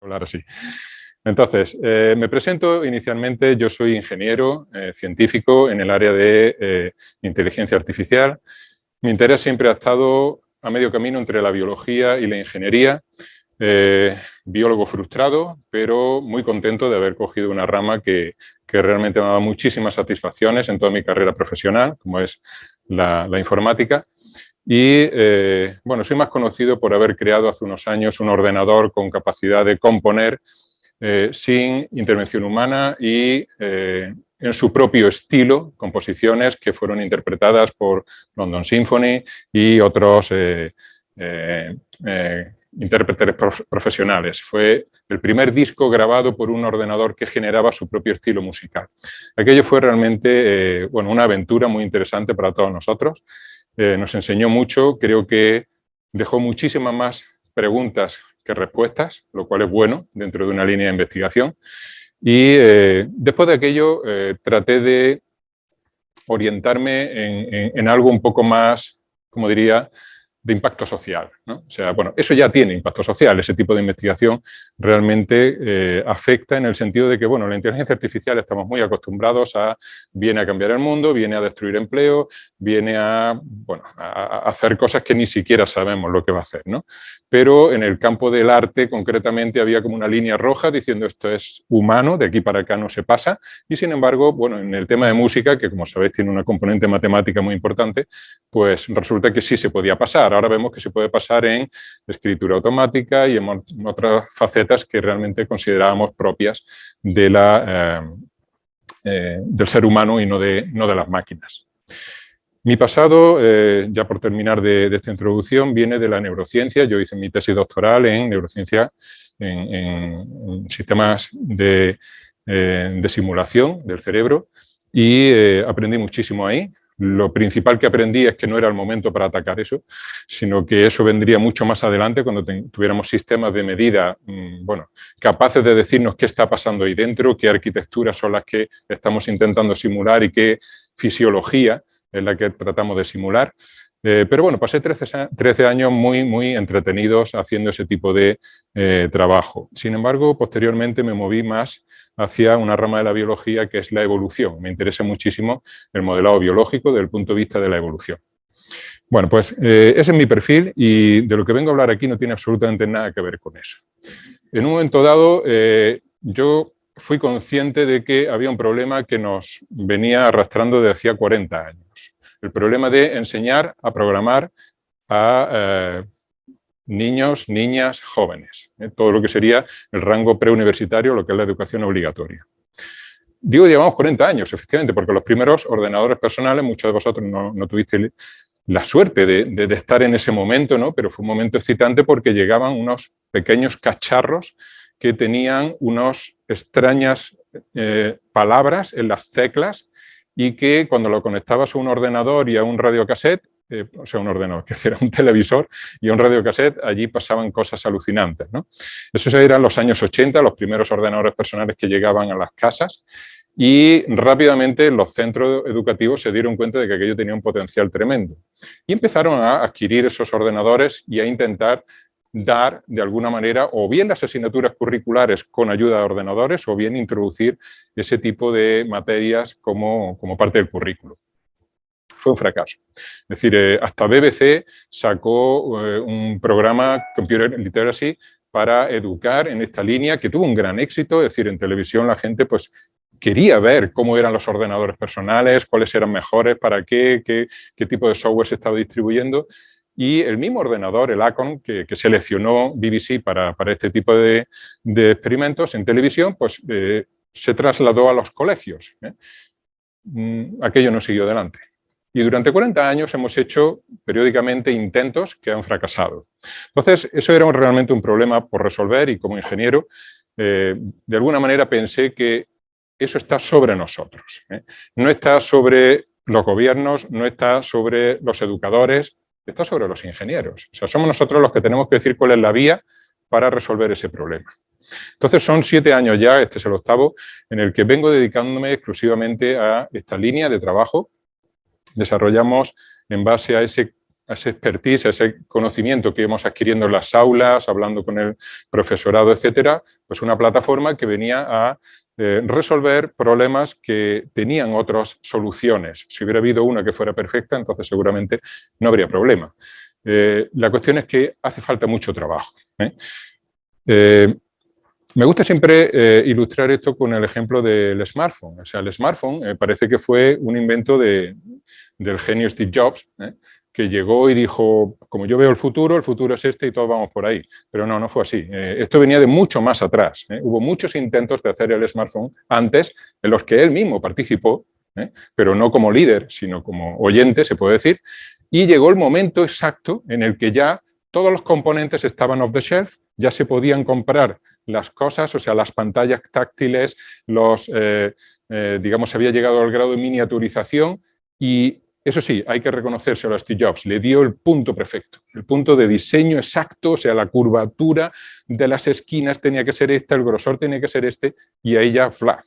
Hablar así. Entonces, me presento inicialmente, yo soy ingeniero científico en el área de inteligencia artificial. Mi interés siempre ha estado a medio camino entre la biología y la ingeniería. Biólogo frustrado, pero muy contento de haber cogido una rama que realmente me ha dado muchísimas satisfacciones en toda mi carrera profesional, como es la informática. Y bueno, soy más conocido por haber creado hace unos años un ordenador con capacidad de componer sin intervención humana y en su propio estilo, composiciones que fueron interpretadas por London Symphony y otros intérpretes profesionales. Fue el primer disco grabado por un ordenador que generaba su propio estilo musical. Aquello fue realmente bueno, una aventura muy interesante para todos nosotros. Nos enseñó mucho, creo que dejó muchísimas más preguntas que respuestas, lo cual es bueno dentro de una línea de investigación. Y después de aquello traté de orientarme en algo un poco más, como diría, de impacto social, ¿no? O sea, bueno, eso ya tiene impacto social, ese tipo de investigación realmente afecta en el sentido de que, bueno, la inteligencia artificial estamos muy acostumbrados a, viene a cambiar el mundo, viene a destruir empleo, viene a, bueno, a hacer cosas que ni siquiera sabemos lo que va a hacer, ¿no? Pero en el campo del arte, concretamente, había como una línea roja diciendo esto es humano, de aquí para acá no se pasa, y sin embargo, bueno, en el tema de música, que como sabéis tiene una componente matemática muy importante, pues resulta que sí se podía pasar. Ahora vemos que se puede pasar en escritura automática y en otras facetas que realmente considerábamos propias de del ser humano y no de las máquinas. Mi pasado, ya por terminar de esta introducción, viene de la neurociencia. Yo hice mi tesis doctoral en neurociencia, en sistemas de simulación del cerebro y aprendí muchísimo ahí. Lo principal que aprendí es que no era el momento para atacar eso, sino que eso vendría mucho más adelante cuando tuviéramos sistemas de medida, bueno, capaces de decirnos qué está pasando ahí dentro, qué arquitecturas son las que estamos intentando simular y qué fisiología es la que tratamos de simular. Pero bueno, pasé 13 años muy entretenidos haciendo ese tipo de trabajo. Sin embargo, posteriormente me moví más hacia una rama de la biología que es la evolución. Me interesa muchísimo el modelado biológico desde el punto de vista de la evolución. Bueno, pues ese es mi perfil y de lo que vengo a hablar aquí no tiene absolutamente nada que ver con eso. En un momento dado, yo fui consciente de que había un problema que nos venía arrastrando desde hacía 40 años. El problema de enseñar a programar a niños, niñas, jóvenes, todo lo que sería el rango preuniversitario, lo que es la educación obligatoria. Digo, llevamos 40 años, efectivamente, porque los primeros ordenadores personales, muchos de vosotros no tuvisteis la suerte de estar en ese momento, ¿no? Pero fue un momento excitante porque llegaban unos pequeños cacharros que tenían unas extrañas palabras en las teclas y que cuando lo conectabas a un ordenador y a un radiocassette, o sea, un ordenador, que era un televisor y un radiocassette, allí pasaban cosas alucinantes, ¿no? Esos eran los años 80, los primeros ordenadores personales que llegaban a las casas y rápidamente los centros educativos se dieron cuenta de que aquello tenía un potencial tremendo y empezaron a adquirir esos ordenadores y a intentar dar de alguna manera o bien las asignaturas curriculares con ayuda de ordenadores o bien introducir ese tipo de materias como parte del currículo. Fue un fracaso. Es decir, hasta BBC sacó un programa, Computer Literacy, para educar en esta línea que tuvo un gran éxito. Es decir, en televisión la gente pues quería ver cómo eran los ordenadores personales, cuáles eran mejores, para qué tipo de software se estaba distribuyendo. Y el mismo ordenador, el Acorn, que seleccionó BBC para este tipo de experimentos en televisión, pues se trasladó a los colegios. Aquello no siguió adelante. Y durante 40 años hemos hecho periódicamente intentos que han fracasado. Entonces, eso era realmente un problema por resolver y como ingeniero, de alguna manera pensé que eso está sobre nosotros. No está sobre los gobiernos, no está sobre los educadores, está sobre los ingenieros. O sea, somos nosotros los que tenemos que decir cuál es la vía para resolver ese problema. Entonces son 7 años ya, este es el 8º, en el que vengo dedicándome exclusivamente a esta línea de trabajo. Desarrollamos en base a ese expertise, a ese conocimiento que íbamos adquiriendo en las aulas, hablando con el profesorado, etcétera, pues una plataforma que venía a resolver problemas que tenían otras soluciones. Si hubiera habido una que fuera perfecta, entonces seguramente no habría problema. La cuestión es que hace falta mucho trabajo. Me gusta siempre ilustrar esto con el ejemplo del smartphone. O sea, el smartphone parece que fue un invento del genio Steve Jobs, que llegó y dijo, como yo veo el futuro es este y todos vamos por ahí. Pero no, no fue así. Esto venía de mucho más atrás. Hubo muchos intentos de hacer el smartphone antes, en los que él mismo participó, pero no como líder, sino como oyente, se puede decir, y llegó el momento exacto en el que ya todos los componentes estaban off the shelf, ya se podían comprar las cosas, o sea, las pantallas táctiles, digamos, había llegado al grado de miniaturización y eso sí, hay que reconocérselo a Steve Jobs, le dio el punto perfecto, el punto de diseño exacto, o sea, la curvatura de las esquinas tenía que ser esta, el grosor tenía que ser este, y ahí ya, flaf.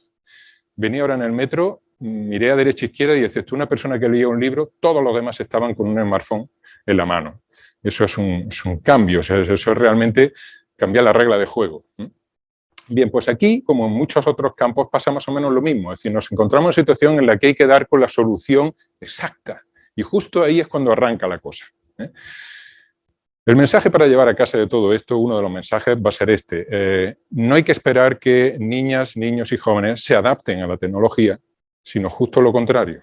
Venía ahora en el metro, miré a derecha e izquierda y excepto una persona que leía un libro, todos los demás estaban con un smartphone en la mano. Eso es un cambio, o sea, eso es realmente cambiar la regla de juego. Bien, pues aquí, como en muchos otros campos, pasa más o menos lo mismo. Es decir, nos encontramos en una situación en la que hay que dar con la solución exacta. Y justo ahí es cuando arranca la cosa. El mensaje para llevar a casa de todo esto, uno de los mensajes va a ser este. No hay que esperar que niñas, niños y jóvenes se adapten a la tecnología, sino justo lo contrario.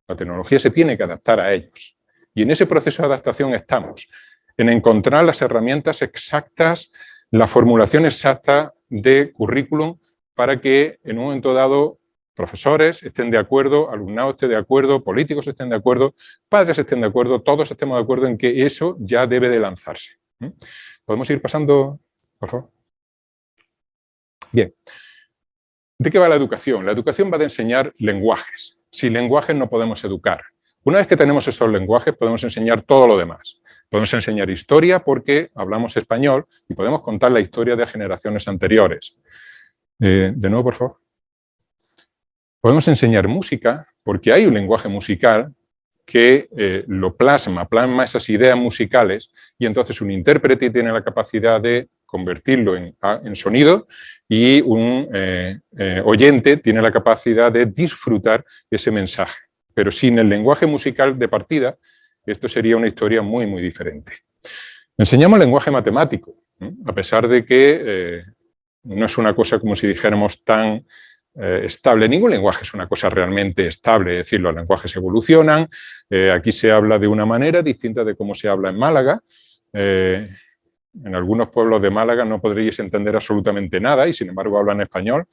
La tecnología se tiene que adaptar a ellos. Y en ese proceso de adaptación estamos, en encontrar las herramientas exactas, la formulación exacta de currículum para que en un momento dado profesores estén de acuerdo, alumnado esté de acuerdo, políticos estén de acuerdo, padres estén de acuerdo, todos estemos de acuerdo en que eso ya debe de lanzarse. ¿Podemos ir pasando, por favor? Bien. ¿De qué va la educación? La educación va de enseñar lenguajes. Sin lenguajes no podemos educar. Una vez que tenemos esos lenguajes, podemos enseñar todo lo demás. Podemos enseñar historia porque hablamos español y podemos contar la historia de generaciones anteriores. De nuevo, por favor. Podemos enseñar música porque hay un lenguaje musical que lo plasma esas ideas musicales y entonces un intérprete tiene la capacidad de convertirlo en sonido y un oyente tiene la capacidad de disfrutar ese mensaje. Pero sin el lenguaje musical de partida, esto sería una historia muy, muy diferente. Enseñamos lenguaje matemático, a pesar de que no es una cosa como si dijéramos tan estable. Ningún lenguaje es una cosa realmente estable, es decir, los lenguajes evolucionan. Aquí se habla de una manera distinta de cómo se habla en Málaga. En algunos pueblos de Málaga no podríais entender absolutamente nada y sin embargo hablan español.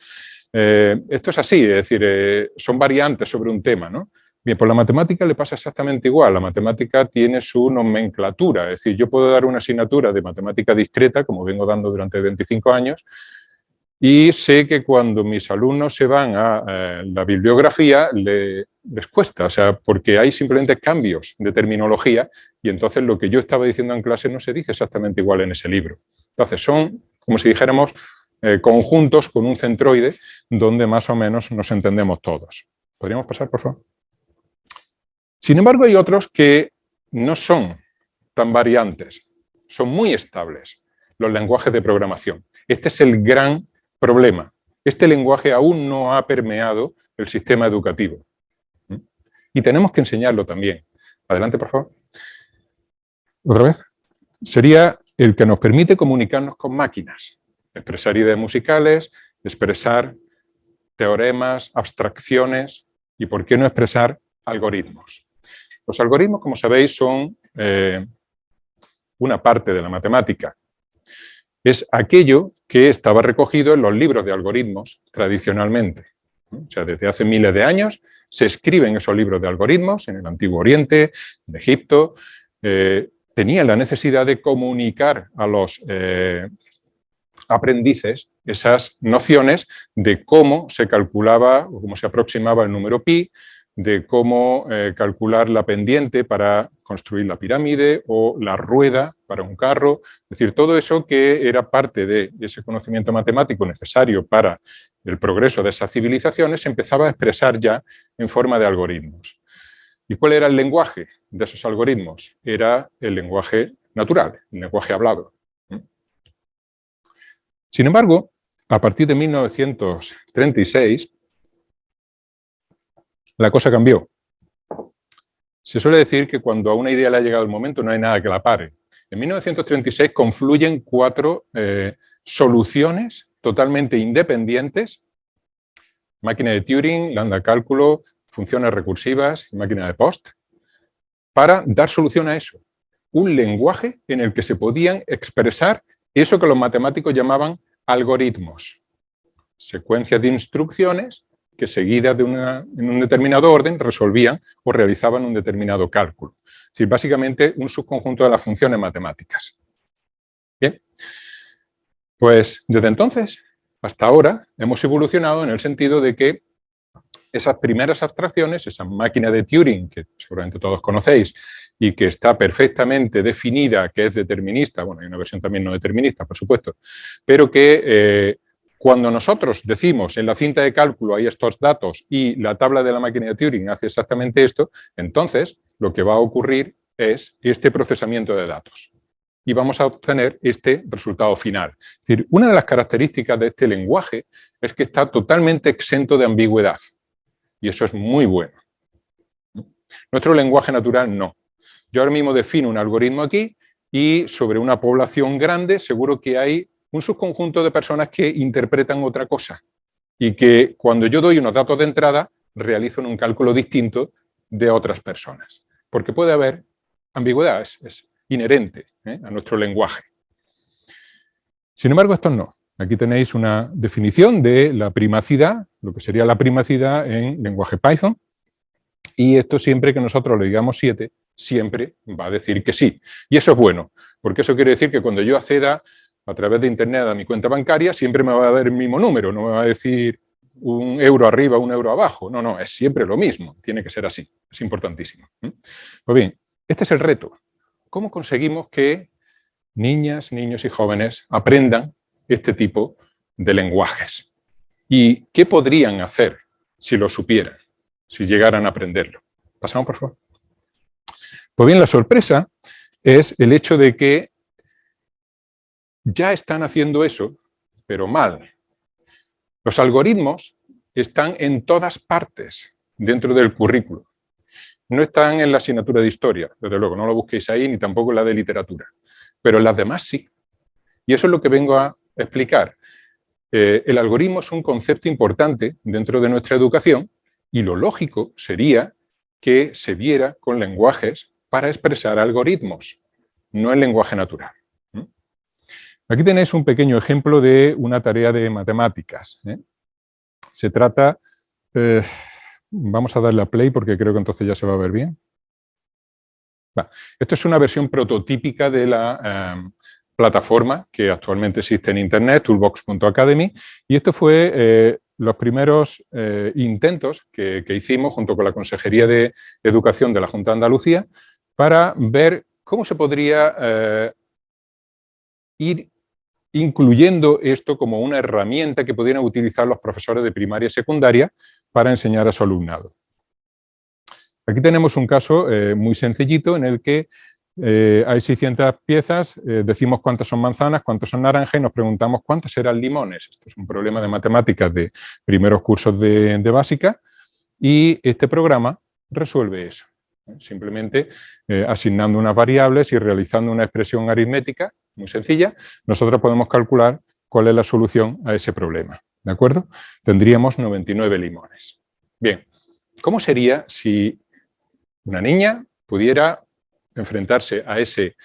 Esto es así, es decir, son variantes sobre un tema, ¿no? Bien, por la matemática le pasa exactamente igual. La matemática tiene su nomenclatura, es decir, yo puedo dar una asignatura de matemática discreta, como vengo dando durante 25 años, y sé que cuando mis alumnos se van a la bibliografía les cuesta, o sea, porque hay simplemente cambios de terminología y entonces lo que yo estaba diciendo en clase no se dice exactamente igual en ese libro. Entonces son, como si dijéramos, conjuntos con un centroide donde más o menos nos entendemos todos. ¿Podríamos pasar, por favor? Sin embargo, hay otros que no son tan variantes, son muy estables, los lenguajes de programación. Este es el gran problema. Este lenguaje aún no ha permeado el sistema educativo. Y tenemos que enseñarlo también. Adelante, por favor. ¿Otra vez? Sería el que nos permite comunicarnos con máquinas, expresar ideas musicales, expresar teoremas, abstracciones y, ¿por qué no expresar algoritmos? Los algoritmos, como sabéis, son una parte de la matemática. Es aquello que estaba recogido en los libros de algoritmos tradicionalmente. O sea, desde hace miles de años se escriben esos libros de algoritmos en el Antiguo Oriente, en Egipto. Tenían la necesidad de comunicar a los aprendices esas nociones de cómo se calculaba o cómo se aproximaba el número pi, de cómo calcular la pendiente para construir la pirámide o la rueda para un carro. Es decir, todo eso que era parte de ese conocimiento matemático necesario para el progreso de esas civilizaciones se empezaba a expresar ya en forma de algoritmos. ¿Y cuál era el lenguaje de esos algoritmos? Era el lenguaje natural, el lenguaje hablado. Sin embargo, a partir de 1936, la cosa cambió. Se suele decir que cuando a una idea le ha llegado el momento no hay nada que la pare. En 1936 confluyen 4 soluciones totalmente independientes: máquina de Turing, lambda cálculo, funciones recursivas y máquina de Post, para dar solución a eso. Un lenguaje en el que se podían expresar eso que los matemáticos llamaban algoritmos. Secuencias de instrucciones que seguidas en un determinado orden resolvían o realizaban un determinado cálculo. Es decir, básicamente un subconjunto de las funciones matemáticas. Bien, pues desde entonces hasta ahora hemos evolucionado en el sentido de que esas primeras abstracciones, esa máquina de Turing, que seguramente todos conocéis, y que está perfectamente definida, que es determinista, bueno, hay una versión también no determinista, por supuesto, pero que cuando nosotros decimos en la cinta de cálculo hay estos datos y la tabla de la máquina de Turing hace exactamente esto, entonces lo que va a ocurrir es este procesamiento de datos. Y vamos a obtener este resultado final. Es decir, una de las características de este lenguaje es que está totalmente exento de ambigüedad. Y eso es muy bueno. Nuestro lenguaje natural no. Yo ahora mismo defino un algoritmo aquí y sobre una población grande seguro que hay un subconjunto de personas que interpretan otra cosa y que cuando yo doy unos datos de entrada realizan un cálculo distinto de otras personas. Porque puede haber ambigüedad, es inherente a nuestro lenguaje. Sin embargo, esto no. Aquí tenéis una definición de la primacidad, lo que sería la primacidad en lenguaje Python, y esto siempre que nosotros le digamos 7, siempre va a decir que sí. Y eso es bueno, porque eso quiere decir que cuando yo acceda a través de Internet a mi cuenta bancaria, siempre me va a dar el mismo número, no me va a decir 1 euro arriba, 1 euro abajo. No, no, es siempre lo mismo, tiene que ser así, es importantísimo. Pues bien, este es el reto. ¿Cómo conseguimos que niñas, niños y jóvenes aprendan este tipo de lenguajes? ¿Y qué podrían hacer si lo supieran, si llegaran a aprenderlo? Pasamos, por favor. Pues bien, la sorpresa es el hecho de que ya están haciendo eso, pero mal. Los algoritmos están en todas partes dentro del currículo. No están en la asignatura de historia, desde luego, no lo busquéis ahí, ni tampoco en la de literatura, pero en las demás sí. Y eso es lo que vengo a explicar. El algoritmo es un concepto importante dentro de nuestra educación y lo lógico sería que se viera con lenguajes para expresar algoritmos, no en lenguaje natural. Aquí tenéis un pequeño ejemplo de una tarea de matemáticas. Se trata, vamos a darle a play porque creo que entonces ya se va a ver bien. Esto es una versión prototípica de la plataforma que actualmente existe en Internet, toolbox.academy, y esto fue los primeros intentos que hicimos junto con la Consejería de Educación de la Junta de Andalucía para ver cómo se podría ir incluyendo esto como una herramienta que pudieran utilizar los profesores de primaria y secundaria para enseñar a su alumnado. Aquí tenemos un caso muy sencillito en el que hay 600 piezas, decimos cuántas son manzanas, cuántas son naranjas y nos preguntamos cuántas serán limones. Esto es un problema de matemáticas de primeros cursos de básica y este programa resuelve eso. Simplemente asignando unas variables y realizando una expresión aritmética muy sencilla, nosotros podemos calcular cuál es la solución a ese problema. ¿De acuerdo? Tendríamos 99 limones. Bien, ¿cómo sería si una niña pudiera enfrentarse a ese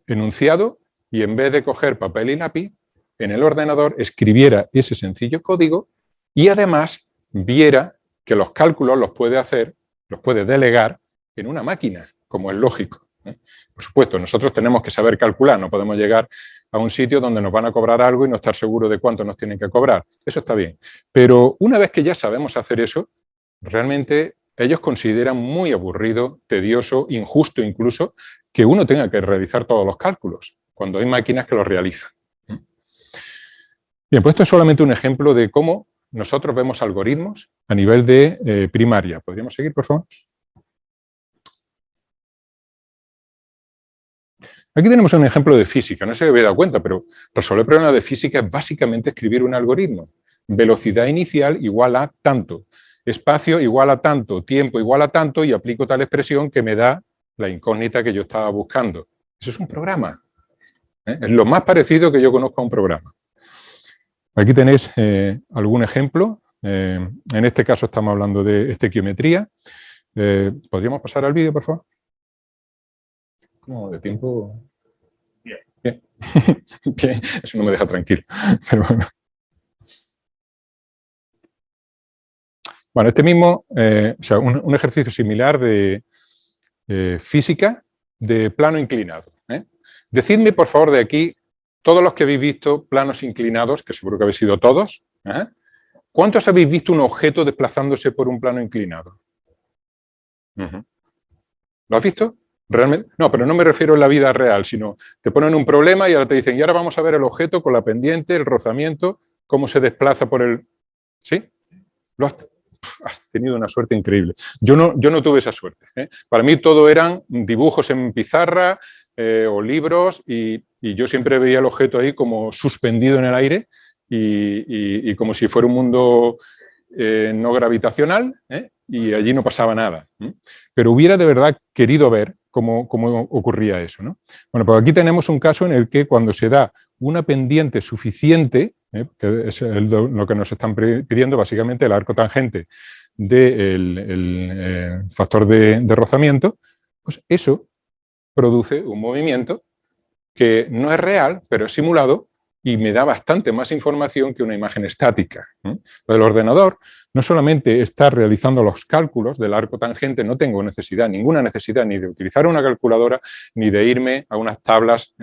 enunciado y en vez de coger papel y lápiz, en el ordenador escribiera ese sencillo código y además viera que los cálculos los puede hacer, los puede delegar en una máquina, como es lógico? Por supuesto, nosotros tenemos que saber calcular, no podemos llegar a un sitio donde nos van a cobrar algo y no estar seguros de cuánto nos tienen que cobrar. Eso está bien. Pero una vez que ya sabemos hacer eso, realmente ellos consideran muy aburrido, tedioso, injusto incluso, que uno tenga que realizar todos los cálculos, cuando hay máquinas que los realizan. Bien, pues esto es solamente un ejemplo de cómo nosotros vemos algoritmos a nivel de primaria. ¿Podríamos seguir, por favor? Aquí tenemos un ejemplo de física. No sé si habéis dado cuenta, pero resolver problemas de física es básicamente escribir un algoritmo. Velocidad inicial igual a tanto, espacio igual a tanto, tiempo igual a tanto, y aplico tal expresión que me da la incógnita que yo estaba buscando. Eso es un programa. Es lo más parecido que yo conozco a un programa. Aquí tenéis algún ejemplo. En este caso estamos hablando de estequiometría. ¿Podríamos pasar al vídeo, por favor? ¿Cómo de tiempo? Bien. Bien. Bien. Eso no me deja tranquilo. Pero bueno. Bueno, este mismo, o sea, un ejercicio similar de física de plano inclinado. Decidme, por favor, de aquí, todos los que habéis visto planos inclinados, que seguro que habéis sido todos, ¿cuántos habéis visto un objeto desplazándose por un plano inclinado? ¿Lo has visto? ¿Realmente? No, pero no me refiero en la vida real, sino te ponen un problema y ahora te dicen, y ahora vamos a ver el objeto con la pendiente, el rozamiento, cómo se desplaza por el... ¿Sí? ¿Lo has tenido una suerte increíble. Yo no tuve esa suerte. Para mí todo eran dibujos en pizarra o libros y yo siempre veía el objeto ahí como suspendido en el aire y como si fuera un mundo no gravitacional y allí no pasaba nada. Pero hubiera de verdad querido ver cómo ocurría eso, ¿no? Bueno, pues aquí tenemos un caso en el que cuando se da una pendiente suficiente, que es lo que nos están pidiendo, básicamente el arco tangente del factor de rozamiento, pues eso produce un movimiento que no es real, pero es simulado y me da bastante más información que una imagen estática. El ordenador no solamente está realizando los cálculos del arco tangente, no tengo ninguna necesidad ni de utilizar una calculadora ni de irme a unas tablas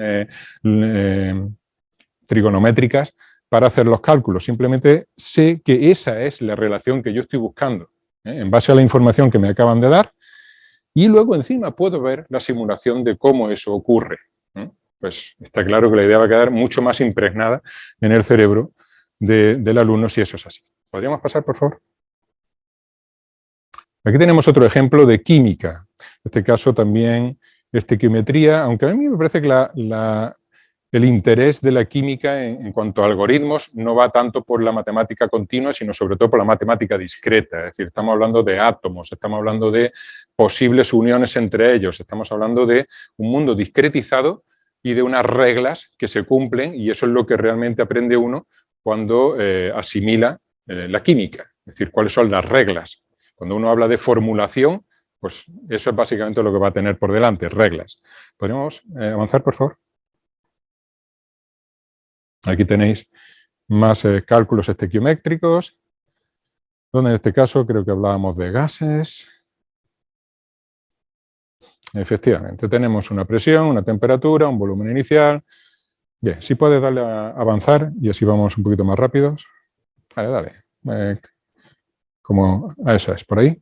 trigonométricas para hacer los cálculos. Simplemente sé que esa es la relación que yo estoy buscando, en base a la información que me acaban de dar, y luego encima puedo ver la simulación de cómo eso ocurre. Pues está claro que la idea va a quedar mucho más impregnada en el cerebro del alumno si eso es así. ¿Podríamos pasar, por favor? Aquí tenemos otro ejemplo de química. En este caso también estequiometría, aunque a mí me parece que el interés de la química en cuanto a algoritmos no va tanto por la matemática continua, sino sobre todo por la matemática discreta. Es decir, estamos hablando de átomos, estamos hablando de posibles uniones entre ellos, estamos hablando de un mundo discretizado y de unas reglas que se cumplen, y eso es lo que realmente aprende uno cuando asimila la química. Es decir, cuáles son las reglas. Cuando uno habla de formulación, pues eso es básicamente lo que va a tener por delante, reglas. ¿Podríamos avanzar, por favor? Aquí tenéis más cálculos estequiométricos, donde en este caso creo que hablábamos de gases. Efectivamente, tenemos una presión, una temperatura, un volumen inicial. Bien, si puedes darle a avanzar y así vamos un poquito más rápidos. Vale, dale. Eso es, por ahí.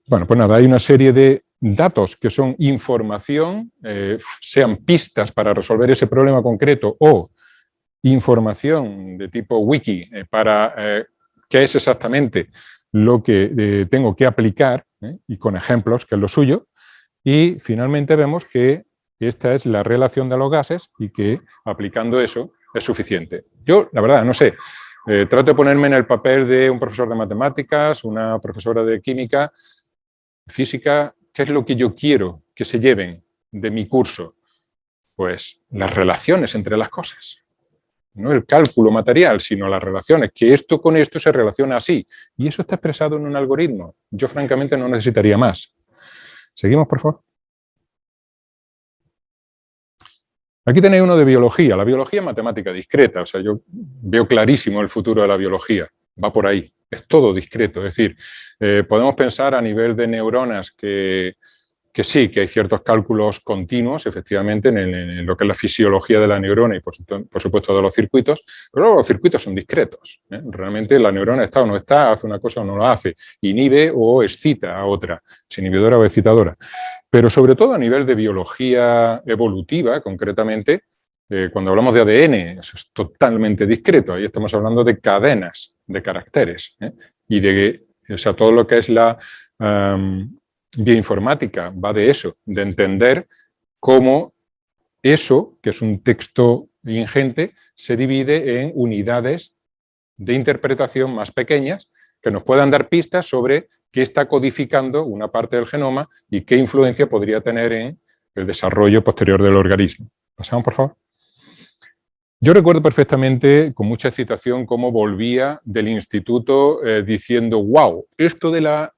Bueno, pues nada, hay una serie de datos que son información, sean pistas para resolver ese problema concreto o información de tipo wiki para qué es exactamente lo que tengo que aplicar, y con ejemplos, que es lo suyo, y finalmente vemos que esta es la relación de los gases y que aplicando eso es suficiente. Yo, la verdad, no sé, trato de ponerme en el papel de un profesor de matemáticas, una profesora de química, física. ¿Qué es lo que yo quiero que se lleven de mi curso? Pues las relaciones entre las cosas. No el cálculo material, sino las relaciones, que esto con esto se relaciona así. Y eso está expresado en un algoritmo. Yo, francamente, no necesitaría más. ¿Seguimos, por favor? Aquí tenéis uno de biología. La biología es matemática discreta. O sea, yo veo clarísimo el futuro de la biología. Va por ahí. Es todo discreto. Es decir, podemos pensar a nivel de neuronas que sí, que hay ciertos cálculos continuos, efectivamente, en lo que es la fisiología de la neurona y, por supuesto, de los circuitos, pero luego los circuitos son discretos. Realmente la neurona está o no está, hace una cosa o no la hace, inhibe o excita a otra, es inhibidora o excitadora. Pero sobre todo a nivel de biología evolutiva, concretamente, Cuando hablamos de ADN, eso es totalmente discreto. Ahí estamos hablando de cadenas de caracteres. Y de, o sea, todo lo que es la bioinformática va de eso, de entender cómo eso, que es un texto ingente, se divide en unidades de interpretación más pequeñas que nos puedan dar pistas sobre qué está codificando una parte del genoma y qué influencia podría tener en el desarrollo posterior del organismo. Pasamos, por favor. Yo recuerdo perfectamente, con mucha excitación, cómo volvía del instituto diciendo, wow, esto de la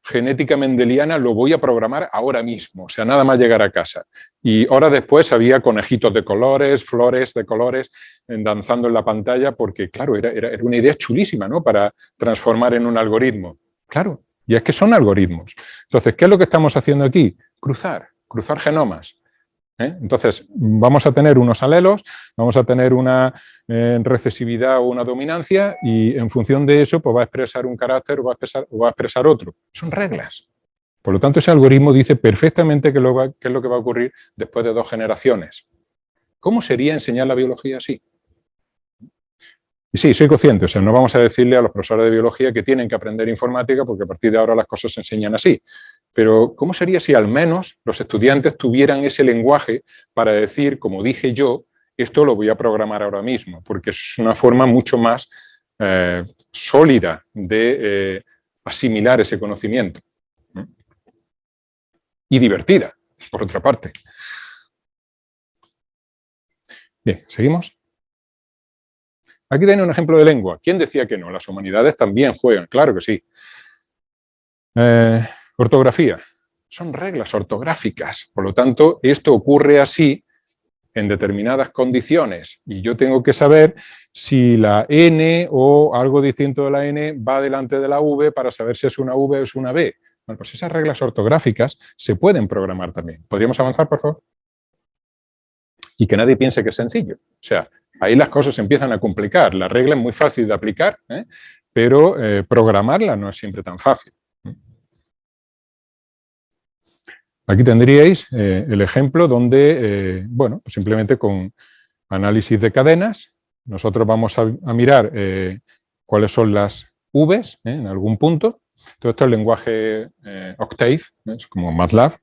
genética mendeliana lo voy a programar ahora mismo, o sea, nada más llegar a casa. Y horas después había conejitos de colores, flores de colores, danzando en la pantalla, porque, claro, era una idea chulísima, ¿no?, para transformar en un algoritmo. Claro, y es que son algoritmos. Entonces, ¿qué es lo que estamos haciendo aquí? Cruzar genomas. Entonces, vamos a tener unos alelos, vamos a tener una recesividad o una dominancia y en función de eso pues va a expresar un carácter o va a expresar otro. Son reglas. Por lo tanto, ese algoritmo dice perfectamente qué es lo que va a ocurrir después de 2 generaciones. ¿Cómo sería enseñar la biología así? Y sí, soy consciente, o sea, no vamos a decirle a los profesores de biología que tienen que aprender informática porque a partir de ahora las cosas se enseñan así. Pero, ¿cómo sería si al menos los estudiantes tuvieran ese lenguaje para decir, como dije yo, esto lo voy a programar ahora mismo? Porque es una forma mucho más sólida de asimilar ese conocimiento. Y divertida, por otra parte. Bien, ¿seguimos? Aquí tiene un ejemplo de lengua. ¿Quién decía que no? Las humanidades también juegan, claro que sí. Ortografía. Son reglas ortográficas. Por lo tanto, esto ocurre así en determinadas condiciones. Y yo tengo que saber si la N o algo distinto de la N va delante de la V para saber si es una V o es una B. Bueno, pues esas reglas ortográficas se pueden programar también. ¿Podríamos avanzar, por favor? Y que nadie piense que es sencillo. O sea, ahí las cosas se empiezan a complicar. La regla es muy fácil de aplicar, pero programarla no es siempre tan fácil. Aquí tendríais el ejemplo donde, bueno, pues simplemente con análisis de cadenas, nosotros vamos a mirar cuáles son las V's en algún punto. Todo esto es el lenguaje Octave, es como MATLAB.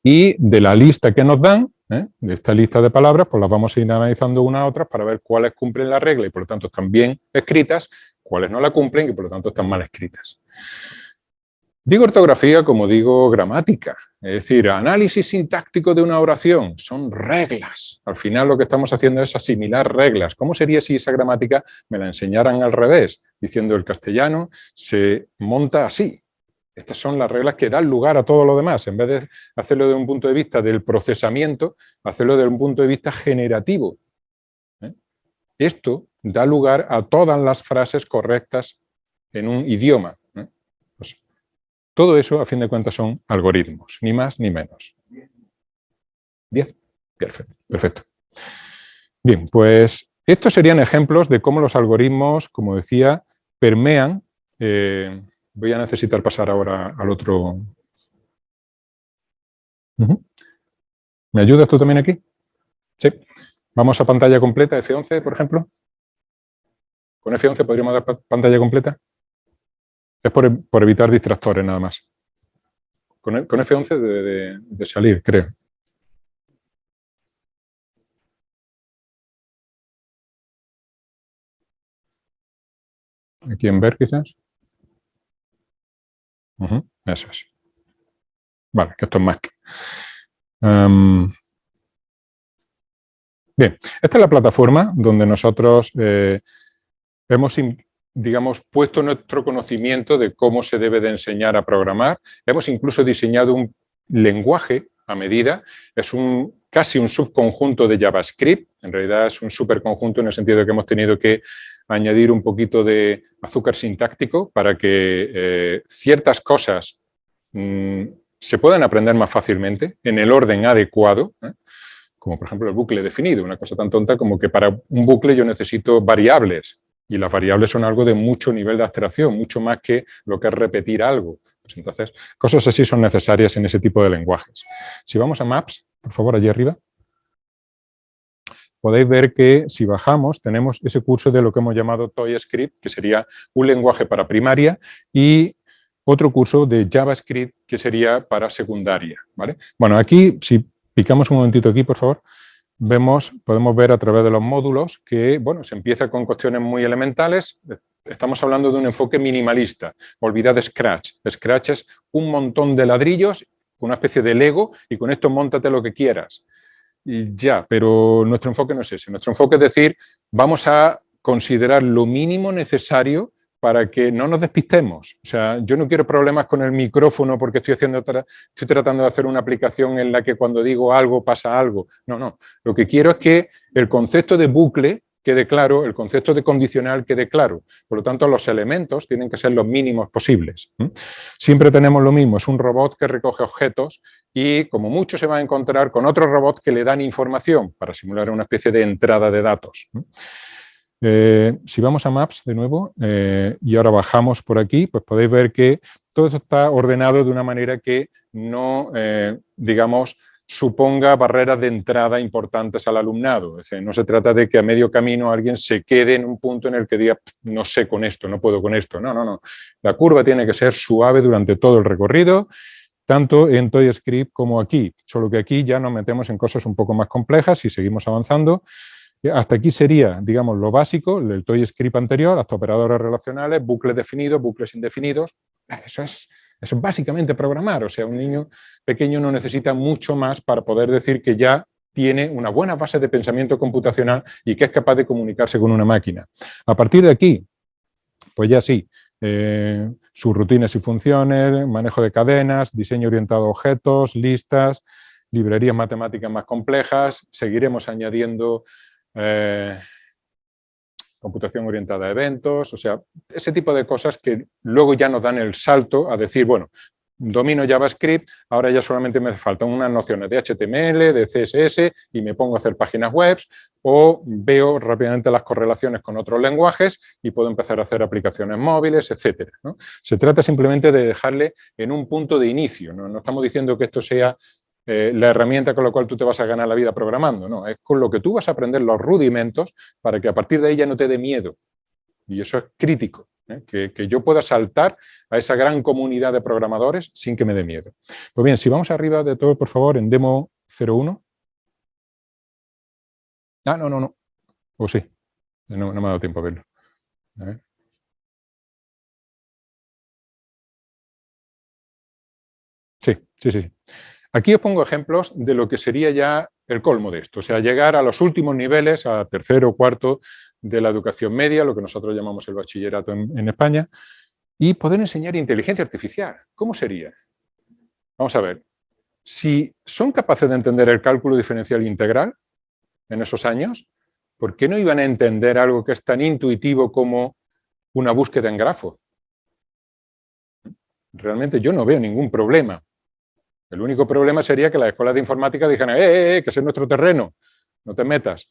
Y de la lista que nos dan, de esta lista de palabras, pues las vamos a ir analizando unas a otras para ver cuáles cumplen la regla y por lo tanto están bien escritas, cuáles no la cumplen y por lo tanto están mal escritas. Digo ortografía como digo gramática, es decir, análisis sintáctico de una oración, son reglas. Al final lo que estamos haciendo es asimilar reglas. ¿Cómo sería si esa gramática me la enseñaran al revés? Diciendo el castellano se monta así. Estas son las reglas que dan lugar a todo lo demás. En vez de hacerlo desde un punto de vista del procesamiento, hacerlo desde un punto de vista generativo. Esto da lugar a todas las frases correctas en un idioma. Pues, todo eso, a fin de cuentas, son algoritmos, ni más ni menos. 10. Perfecto. Bien, pues estos serían ejemplos de cómo los algoritmos, como decía, permean. Voy a necesitar pasar ahora al otro. ¿Me ayudas tú también aquí? Sí. Vamos a pantalla completa, F11, por ejemplo. ¿Con F11 podríamos dar pantalla completa? Es por evitar distractores, nada más. Con F11 de salir, creo. Aquí en ver, quizás. Eso es. Vale, que esto es Mac. Bien, esta es la plataforma donde nosotros hemos, digamos, puesto nuestro conocimiento de cómo se debe de enseñar a programar. Hemos incluso diseñado un lenguaje a medida. Es casi un subconjunto de JavaScript. En realidad es un superconjunto en el sentido de que hemos tenido que añadir un poquito de azúcar sintáctico para que ciertas cosas se puedan aprender más fácilmente en el orden adecuado, como por ejemplo el bucle definido, una cosa tan tonta como que para un bucle yo necesito variables, y las variables son algo de mucho nivel de abstracción, mucho más que lo que es repetir algo. Pues entonces, cosas así son necesarias en ese tipo de lenguajes. Si vamos a Maps, por favor, allí arriba. podéis ver que si bajamos tenemos ese curso de lo que hemos llamado ToyScript, que sería un lenguaje para primaria, y otro curso de JavaScript, que sería para secundaria, ¿vale? Bueno, aquí, si picamos un momentito aquí, por favor, podemos ver a través de los módulos que, bueno, se empieza con cuestiones muy elementales. Estamos hablando de un enfoque minimalista. Olvidad Scratch. Scratch es un montón de ladrillos, una especie de Lego, y con esto móntate lo que quieras. Y ya, pero nuestro enfoque no es ese. Nuestro enfoque es decir, vamos a considerar lo mínimo necesario para que no nos despistemos. O sea, yo no quiero problemas con el micrófono porque estoy tratando de hacer una aplicación en la que cuando digo algo pasa algo. No, no. Lo que quiero es que el concepto de bucle quede claro, el concepto de condicional quede claro. Por lo tanto, los elementos tienen que ser los mínimos posibles. Siempre tenemos lo mismo, es un robot que recoge objetos y como mucho se va a encontrar con otro robot que le dan información para simular una especie de entrada de datos. Si vamos a Maps de nuevo y ahora bajamos por aquí, pues podéis ver que todo esto está ordenado de una manera que no, digamos, suponga barreras de entrada importantes al alumnado. Es decir, no se trata de que a medio camino alguien se quede en un punto en el que diga, no sé con esto, no puedo con esto. No, no, no. La curva tiene que ser suave durante todo el recorrido, tanto en ToyScript como aquí, solo que aquí ya nos metemos en cosas un poco más complejas y seguimos avanzando. Hasta aquí sería, digamos, lo básico, el ToyScript anterior, hasta operadores relacionales, bucles definidos, bucles indefinidos. Eso es básicamente programar. O sea, un niño pequeño no necesita mucho más para poder decir que ya tiene una buena base de pensamiento computacional y que es capaz de comunicarse con una máquina. A partir de aquí, pues ya sí, sus rutinas y funciones, manejo de cadenas, diseño orientado a objetos, listas, librerías matemáticas más complejas, seguiremos añadiendo computación orientada a eventos, o sea, ese tipo de cosas que luego ya nos dan el salto a decir, bueno, domino JavaScript, ahora ya solamente me faltan unas nociones de HTML, de CSS y me pongo a hacer páginas web o veo rápidamente las correlaciones con otros lenguajes y puedo empezar a hacer aplicaciones móviles, etcétera, ¿no? Se trata simplemente de dejarle en un punto de inicio, no estamos diciendo que esto sea la herramienta con la cual tú te vas a ganar la vida programando, no, es con lo que tú vas a aprender los rudimentos para que a partir de ahí ya no te dé miedo. Y eso es crítico, que yo pueda saltar a esa gran comunidad de programadores sin que me dé miedo. Pues bien, si vamos arriba de todo, por favor, en demo 01. Ah, no, no, no. O sí, no me ha dado tiempo a verlo. A ver. Sí, sí, sí. Aquí os pongo ejemplos de lo que sería ya el colmo de esto, o sea, llegar a los últimos niveles, a tercero o cuarto de la educación media, lo que nosotros llamamos el bachillerato en España, y poder enseñar inteligencia artificial. ¿Cómo sería? Vamos a ver. Si son capaces de entender el cálculo diferencial integral en esos años, ¿por qué no iban a entender algo que es tan intuitivo como una búsqueda en grafo? Realmente yo no veo ningún problema. El único problema sería que las escuelas de informática dijeran, que ese es nuestro terreno, no te metas.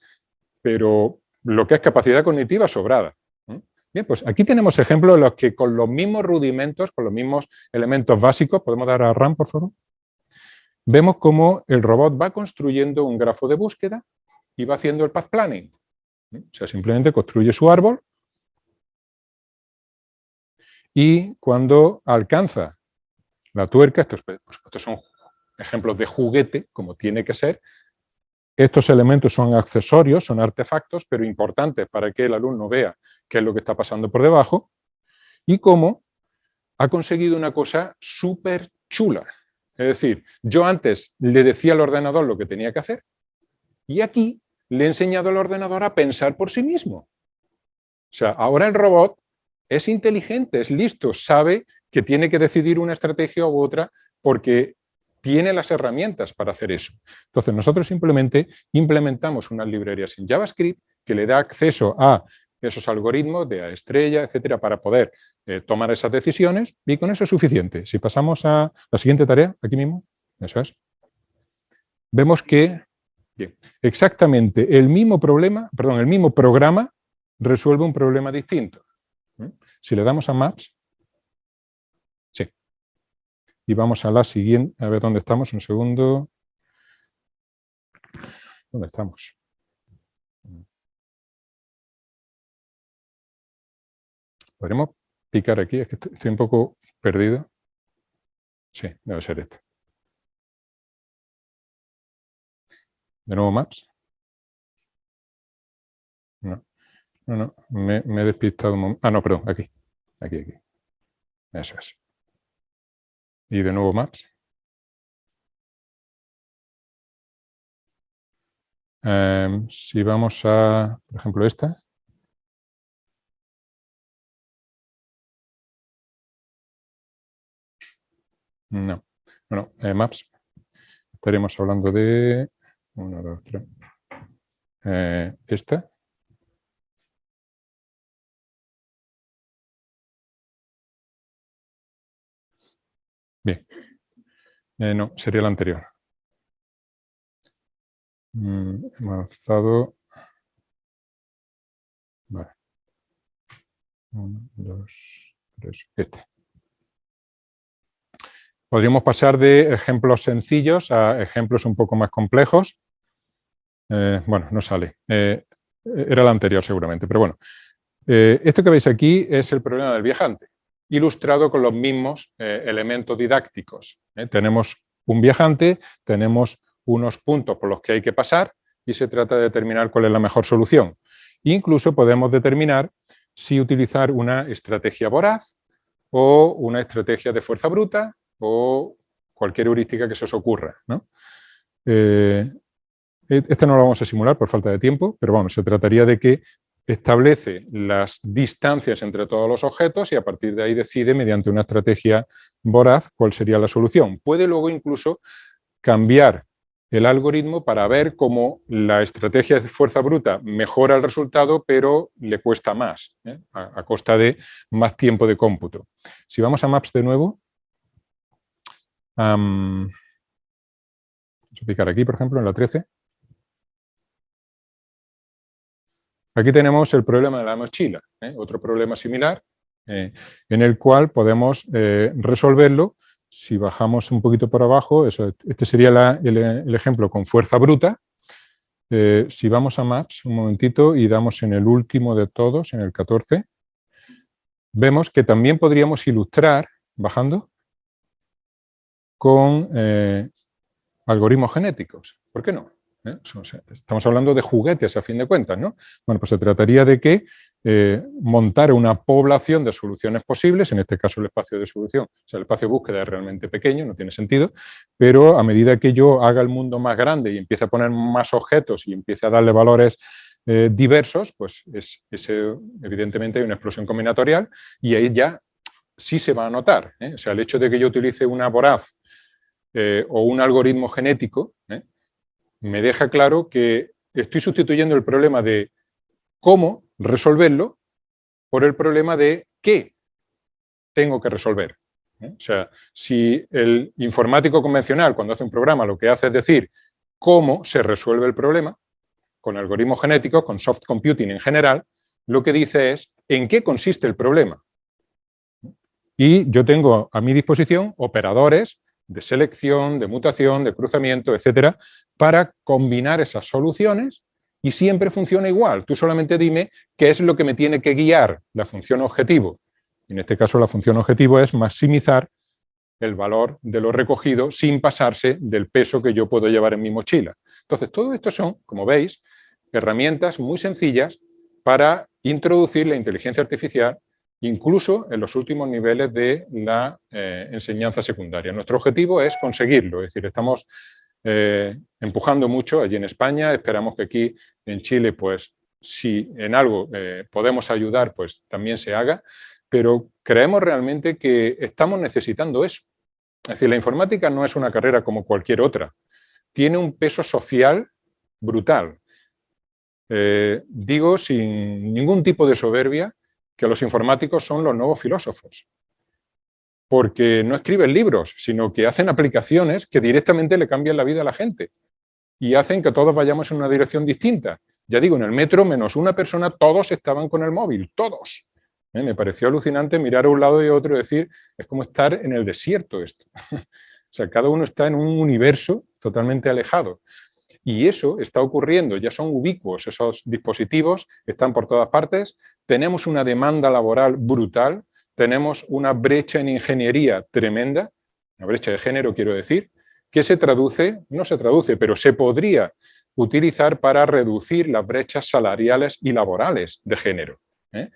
Pero lo que es capacidad cognitiva, sobrada. Bien, pues aquí tenemos ejemplos en los que con los mismos rudimentos, con los mismos elementos básicos, podemos dar a RAM, por favor. Vemos cómo el robot va construyendo un grafo de búsqueda y va haciendo el path planning. O sea, simplemente construye su árbol y cuando alcanza la tuerca, estos son ejemplos de juguete, como tiene que ser. Estos elementos son accesorios, son artefactos, pero importantes para que el alumno vea qué es lo que está pasando por debajo y cómo ha conseguido una cosa súper chula. Es decir, yo antes le decía al ordenador lo que tenía que hacer y aquí le he enseñado al ordenador a pensar por sí mismo. O sea, ahora el robot es inteligente, es listo, sabe que tiene que decidir una estrategia u otra porque tiene las herramientas para hacer eso. Entonces, nosotros simplemente implementamos unas librerías en JavaScript que le da acceso a esos algoritmos de A estrella, etcétera, para poder tomar esas decisiones y con eso es suficiente. Si pasamos a la siguiente tarea, aquí mismo, eso es, vemos que bien, exactamente el mismo programa resuelve un problema distinto. Si le damos a Maps, sí. Y vamos a la siguiente, a ver dónde estamos, un segundo. ¿Dónde estamos? ¿Podremos picar aquí? Es que estoy un poco perdido. Sí, debe ser este. De nuevo Maps. No, no, me he despistado un momento. Ah, no, perdón, aquí. Aquí. Eso es. Y de nuevo Maps. Si vamos a, por ejemplo, esta. No. Bueno, Maps. Estaríamos hablando de 1, 2, 3. Esta. Bien. No, sería la anterior. Avanzado. Vale. 1, 2, 3. Este. Podríamos pasar de ejemplos sencillos a ejemplos un poco más complejos. Bueno, no sale. Era la anterior seguramente, pero bueno. Esto que veis aquí es el problema del viajante, ilustrado con los mismos elementos didácticos. Tenemos un viajante, tenemos unos puntos por los que hay que pasar y se trata de determinar cuál es la mejor solución. Incluso podemos determinar si utilizar una estrategia voraz o una estrategia de fuerza bruta o cualquier heurística que se os ocurra, ¿no? Este no lo vamos a simular por falta de tiempo, pero bueno, se trataría de que establece las distancias entre todos los objetos y a partir de ahí decide mediante una estrategia voraz cuál sería la solución. Puede luego incluso cambiar el algoritmo para ver cómo la estrategia de fuerza bruta mejora el resultado, pero le cuesta más, a costa de más tiempo de cómputo. Si vamos a Maps de nuevo, vamos a picar aquí, por ejemplo, en la 13. Aquí tenemos el problema de la mochila, otro problema similar, en el cual podemos resolverlo. Si bajamos un poquito por abajo, este sería el ejemplo con fuerza bruta. Si vamos a Maps un momentito y damos en el último de todos, en el 14, vemos que también podríamos ilustrar, bajando, con algoritmos genéticos. ¿Por qué no? Estamos hablando de juguetes a fin de cuentas, ¿no? Bueno, pues se trataría de que montar una población de soluciones posibles, en este caso el espacio de solución, o sea, el espacio de búsqueda es realmente pequeño, no tiene sentido, pero a medida que yo haga el mundo más grande y empiece a poner más objetos y empiece a darle valores diversos, pues evidentemente hay una explosión combinatorial y ahí ya sí se va a notar. O sea, el hecho de que yo utilice una voraz o un algoritmo genético, me deja claro que estoy sustituyendo el problema de cómo resolverlo por el problema de qué tengo que resolver. O sea, si el informático convencional, cuando hace un programa, lo que hace es decir cómo se resuelve el problema, con algoritmos genéticos, con soft computing en general, lo que dice es en qué consiste el problema. Y yo tengo a mi disposición operadores de selección, de mutación, de cruzamiento, etcétera, para combinar esas soluciones y siempre funciona igual. Tú solamente dime qué es lo que me tiene que guiar la función objetivo. En este caso, la función objetivo es maximizar el valor de lo recogido sin pasarse del peso que yo puedo llevar en mi mochila. Entonces, todo esto son, como veis, herramientas muy sencillas para introducir la inteligencia artificial incluso en los últimos niveles de la enseñanza secundaria. Nuestro objetivo es conseguirlo, es decir, estamos empujando mucho allí en España, esperamos que aquí en Chile, pues si en algo podemos ayudar, pues también se haga, pero creemos realmente que estamos necesitando eso. Es decir, la informática no es una carrera como cualquier otra, tiene un peso social brutal. Digo sin ningún tipo de soberbia que los informáticos son los nuevos filósofos, porque no escriben libros, sino que hacen aplicaciones que directamente le cambian la vida a la gente y hacen que todos vayamos en una dirección distinta. Ya digo, en el metro, menos una persona, todos estaban con el móvil, todos. Me pareció alucinante mirar a un lado y a otro y decir, es como estar en el desierto esto. O sea, cada uno está en un universo totalmente alejado. Y eso está ocurriendo, ya son ubicuos esos dispositivos, están por todas partes, tenemos una demanda laboral brutal, tenemos una brecha en ingeniería tremenda, una brecha de género quiero decir, que se traduce, no se traduce, pero se podría utilizar para reducir las brechas salariales y laborales de género. O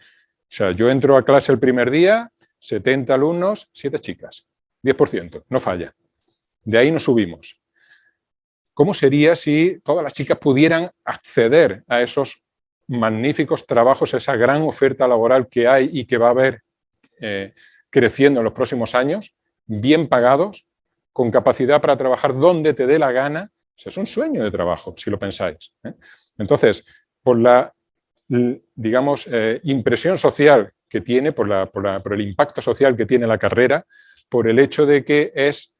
sea, yo entro a clase el primer día, 70 alumnos, 7 chicas, 10%, no falla. De ahí nos subimos. ¿Cómo sería si todas las chicas pudieran acceder a esos magníficos trabajos, a esa gran oferta laboral que hay y que va a haber creciendo en los próximos años, bien pagados, con capacidad para trabajar donde te dé la gana? O sea, es un sueño de trabajo, si lo pensáis. Entonces, por la, digamos, impresión social que tiene, por el impacto social que tiene la carrera, por el hecho de que es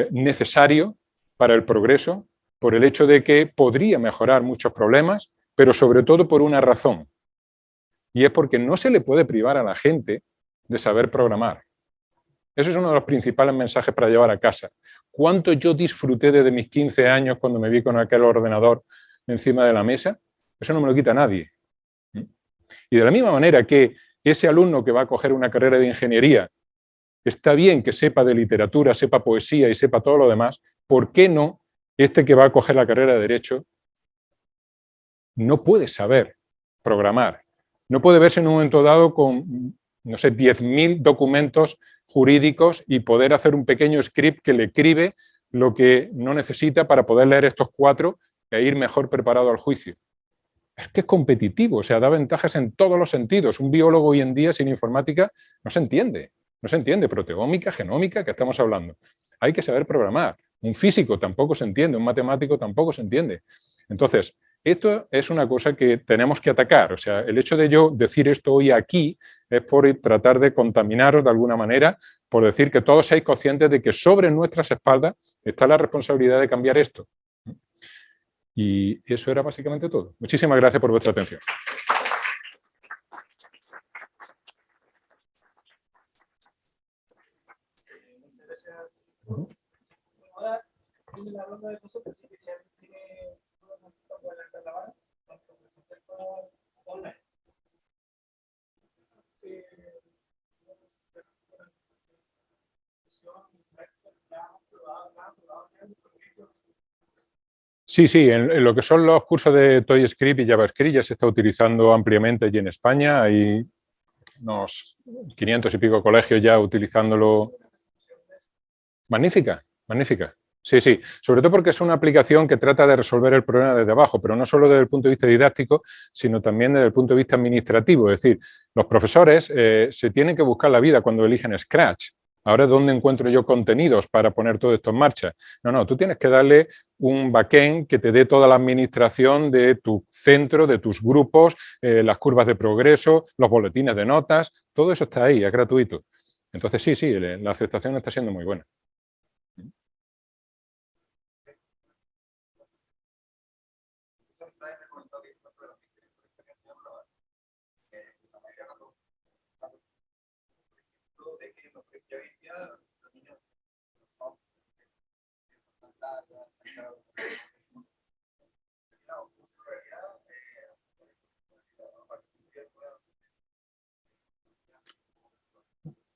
necesario para el progreso, por el hecho de que podría mejorar muchos problemas, pero sobre todo por una razón. Y es porque no se le puede privar a la gente de saber programar. Ese es uno de los principales mensajes para llevar a casa. ¿Cuánto yo disfruté desde mis 15 años cuando me vi con aquel ordenador encima de la mesa? Eso no me lo quita nadie. Y de la misma manera que ese alumno que va a coger una carrera de ingeniería, está bien que sepa de literatura, sepa poesía y sepa todo lo demás, ¿por qué no este que va a coger la carrera de Derecho no puede saber programar? No puede verse en un momento dado con, no sé, 10.000 documentos jurídicos y poder hacer un pequeño script que le escribe lo que no necesita para poder leer estos 4 e ir mejor preparado al juicio. Es que es competitivo, o sea, da ventajas en todos los sentidos. Un biólogo hoy en día sin informática no se entiende. No se entiende, proteómica, genómica, ¿qué estamos hablando? Hay que saber programar. Un físico tampoco se entiende, un matemático tampoco se entiende. Entonces, esto es una cosa que tenemos que atacar. O sea, el hecho de yo decir esto hoy aquí es por tratar de contaminaros de alguna manera, por decir que todos seáis conscientes de que sobre nuestras espaldas está la responsabilidad de cambiar esto. Y eso era básicamente todo. Muchísimas gracias por vuestra atención. Ahora, en la ronda de nosotros, si alguien tiene una consulta, puede levantar la mano, tanto presencial como online. Sí, sí, en lo que son los cursos de ToyScript y JavaScript ya se está utilizando ampliamente allí en España. Hay unos 500 y pico colegios ya utilizándolo. Magnífica, magnífica. Sí, sí, sobre todo porque es una aplicación que trata de resolver el problema desde abajo, pero no solo desde el punto de vista didáctico, sino también desde el punto de vista administrativo. Es decir, los profesores se tienen que buscar la vida cuando eligen Scratch. Ahora, ¿dónde encuentro yo contenidos para poner todo esto en marcha? No, no, tú tienes que darle un backend que te dé toda la administración de tu centro, de tus grupos, las curvas de progreso, los boletines de notas, todo eso está ahí, es gratuito. Entonces, sí, sí, la aceptación está siendo muy buena.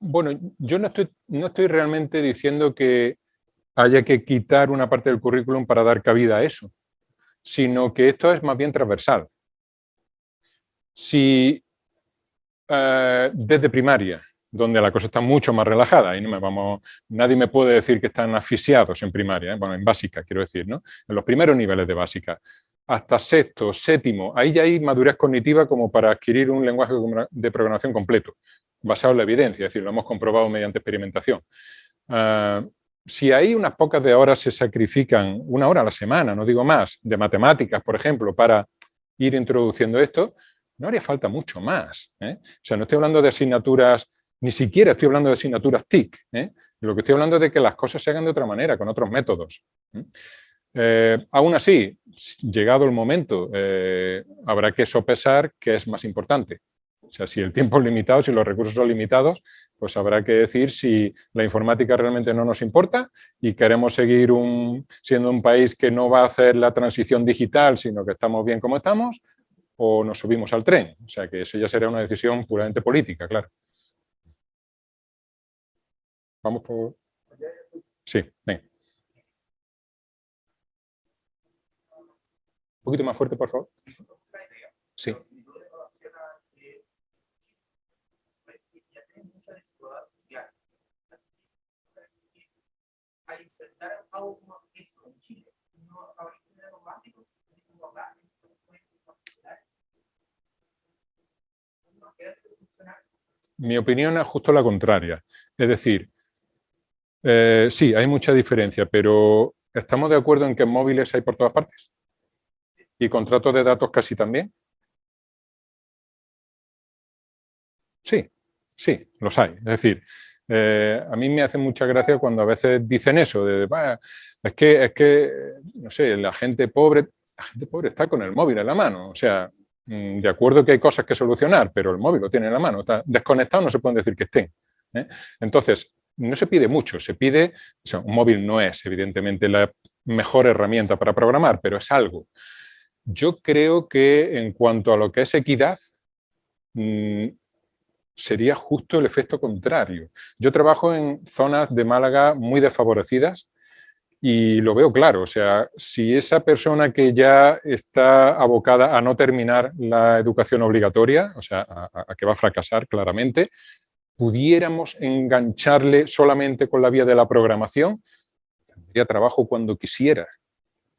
Bueno, yo no estoy realmente diciendo que haya que quitar una parte del currículum para dar cabida a eso, sino que esto es más bien transversal. Si desde primaria, donde la cosa está mucho más relajada, y nadie me puede decir que están asfixiados en primaria, bueno, en básica quiero decir, ¿no? En los primeros niveles de básica, hasta sexto, séptimo, ahí ya hay madurez cognitiva como para adquirir un lenguaje de programación completo, basado en la evidencia, es decir, lo hemos comprobado mediante experimentación. Si hay unas pocas de horas se sacrifican, 1 hora a la semana, no digo más, de matemáticas, por ejemplo, para ir introduciendo esto, no haría falta mucho más. O sea, no estoy hablando de asignaturas, ni siquiera estoy hablando de asignaturas TIC. Lo que estoy hablando es de que las cosas se hagan de otra manera, con otros métodos. Aún así, llegado el momento, habrá que sopesar qué es más importante. sea, si el tiempo es limitado, si los recursos son limitados, pues habrá que decir si la informática realmente no nos importa y queremos seguir siendo un país que no va a hacer la transición digital, sino que estamos bien como estamos, o nos subimos al tren. O sea, que eso ya sería una decisión puramente política, claro. Vamos por... Sí, venga. Un poquito más fuerte, por favor. Sí. Al enfrentar algo como eso en Chile, no habría que tener romántico, mi opinión es justo la contraria. Es decir, sí, hay mucha diferencia, pero ¿estamos de acuerdo en que móviles hay por todas partes? ¿Y contratos de datos casi también? Sí, sí, los hay. Es decir, a mí me hace mucha gracia cuando a veces dicen eso, de, es que, no sé, la gente pobre está con el móvil en la mano. O sea, de acuerdo que hay cosas que solucionar, pero el móvil lo tiene en la mano. Está desconectado, no se pueden decir que estén. Entonces, no se pide mucho, se pide, o sea, un móvil no es evidentemente la mejor herramienta para programar, pero es algo. Yo creo que en cuanto a lo que es equidad, sería justo el efecto contrario. Yo trabajo en zonas de Málaga muy desfavorecidas y lo veo claro. O sea, si esa persona que ya está abocada a no terminar la educación obligatoria, o sea, a que va a fracasar claramente, pudiéramos engancharle solamente con la vía de la programación, tendría trabajo cuando quisiera,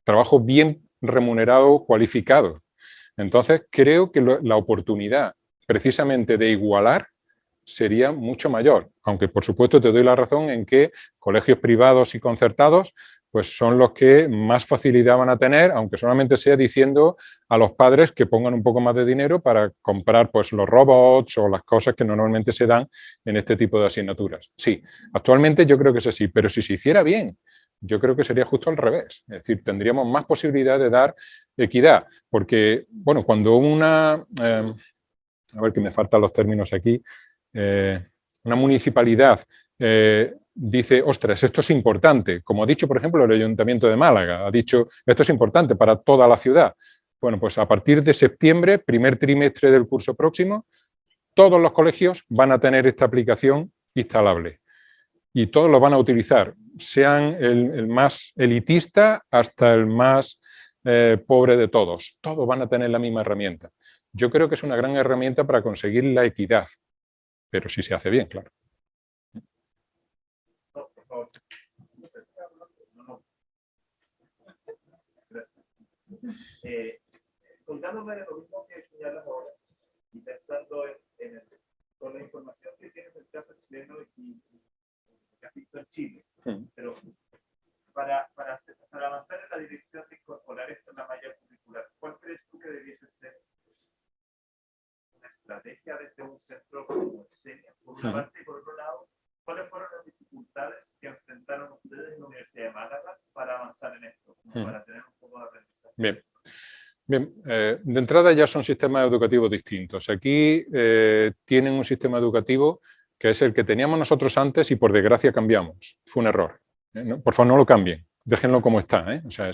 trabajo bien remunerado, cualificado. Entonces, creo que la oportunidad precisamente de igualar sería mucho mayor, aunque por supuesto te doy la razón en que colegios privados y concertados pues son los que más facilidad van a tener, aunque solamente sea diciendo a los padres que pongan un poco más de dinero para comprar pues los robots o las cosas que normalmente se dan en este tipo de asignaturas. Sí, actualmente yo creo que es así, pero si se hiciera bien, yo creo que sería justo al revés. Es decir, tendríamos más posibilidad de dar equidad, porque, bueno, cuando a ver que me faltan los términos aquí, una municipalidad dice, ostras, esto es importante, como ha dicho, por ejemplo, el Ayuntamiento de Málaga, ha dicho, esto es importante para toda la ciudad. Bueno, pues a partir de septiembre, primer trimestre del curso próximo, todos los colegios van a tener esta aplicación instalable y todos lo van a utilizar, sean el más elitista hasta el más pobre de todos. Todos van a tener la misma herramienta. Yo creo que es una gran herramienta para conseguir la equidad, pero si se hace bien, claro. Colgándome de lo mismo que señalas ahora y pensando con la información que tienes del caso chileno y que has visto en Chile, pero para avanzar en la dirección de incorporar esto en la malla curricular, ¿cuál crees tú que debiese ser una estrategia desde un centro como el CENIA, por una parte, y por otro lado, cuáles fueron las dificultades que enfrentaron ustedes en la Universidad de Málaga para avanzar en esto, para tener un poco de aprendizaje? Bien. Bien, de entrada ya son sistemas educativos distintos. Aquí tienen un sistema educativo que es el que teníamos nosotros antes y por desgracia cambiamos. Fue un error. ¿No? Por favor, no lo cambien. Déjenlo como está. O sea,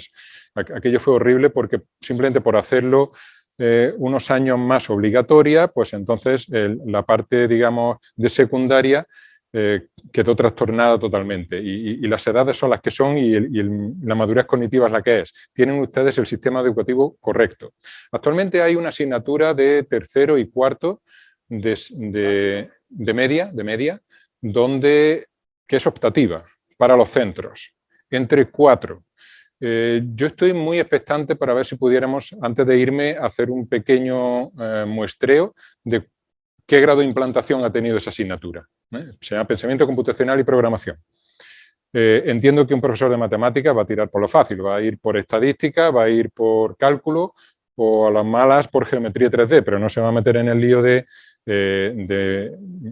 aquello fue horrible porque simplemente por hacerlo unos años más obligatoria, pues entonces la parte, digamos, de secundaria quedó trastornada totalmente y las edades son las que son y la madurez cognitiva es la que es. Tienen ustedes el sistema educativo correcto. Actualmente hay una asignatura de tercero y cuarto de media, que es optativa para los centros, entre 4. Yo estoy muy expectante para ver si pudiéramos, antes de irme, hacer un pequeño muestreo de qué grado de implantación ha tenido esa asignatura. Se llama Pensamiento Computacional y Programación. Entiendo que un profesor de matemáticas va a tirar por lo fácil, va a ir por estadística, va a ir por cálculo o a las malas por geometría 3D, pero no se va a meter en el lío de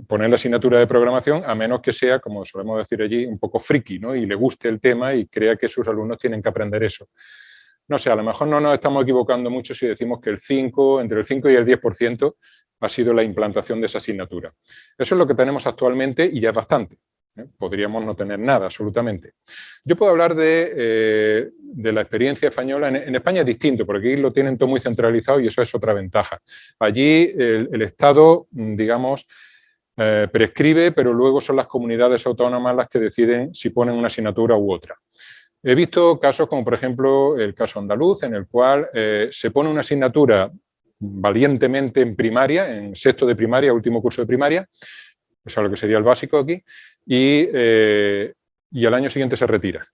poner la asignatura de programación, a menos que sea, como solemos decir allí, un poco friki, ¿no? Y le guste el tema y crea que sus alumnos tienen que aprender eso. No sé, a lo mejor no nos estamos equivocando mucho si decimos que entre el 5 y el 10% ha sido la implantación de esa asignatura. Eso es lo que tenemos actualmente y ya es bastante. Podríamos no tener nada, absolutamente. Yo puedo hablar de la experiencia española. En España es distinto, porque aquí lo tienen todo muy centralizado y eso es otra ventaja. Allí el Estado, digamos, prescribe, pero luego son las comunidades autónomas las que deciden si ponen una asignatura u otra. He visto casos como, por ejemplo, el caso andaluz, en el cual se pone una asignatura valientemente en primaria, en sexto de primaria, último curso de primaria, eso es lo que sería el básico aquí, y al año siguiente se retira.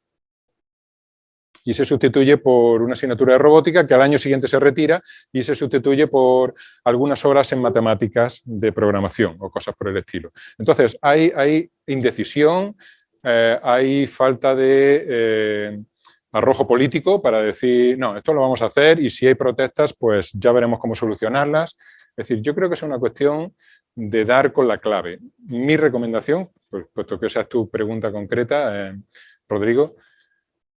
Y se sustituye por una asignatura de robótica que al año siguiente se retira y se sustituye por algunas horas en matemáticas de programación o cosas por el estilo. Entonces, hay indecisión, hay falta de arrojo político para decir, no, esto lo vamos a hacer y si hay protestas, pues ya veremos cómo solucionarlas. Es decir, yo creo que es una cuestión de dar con la clave. Mi recomendación, pues, puesto que esa es tu pregunta concreta, Rodrigo,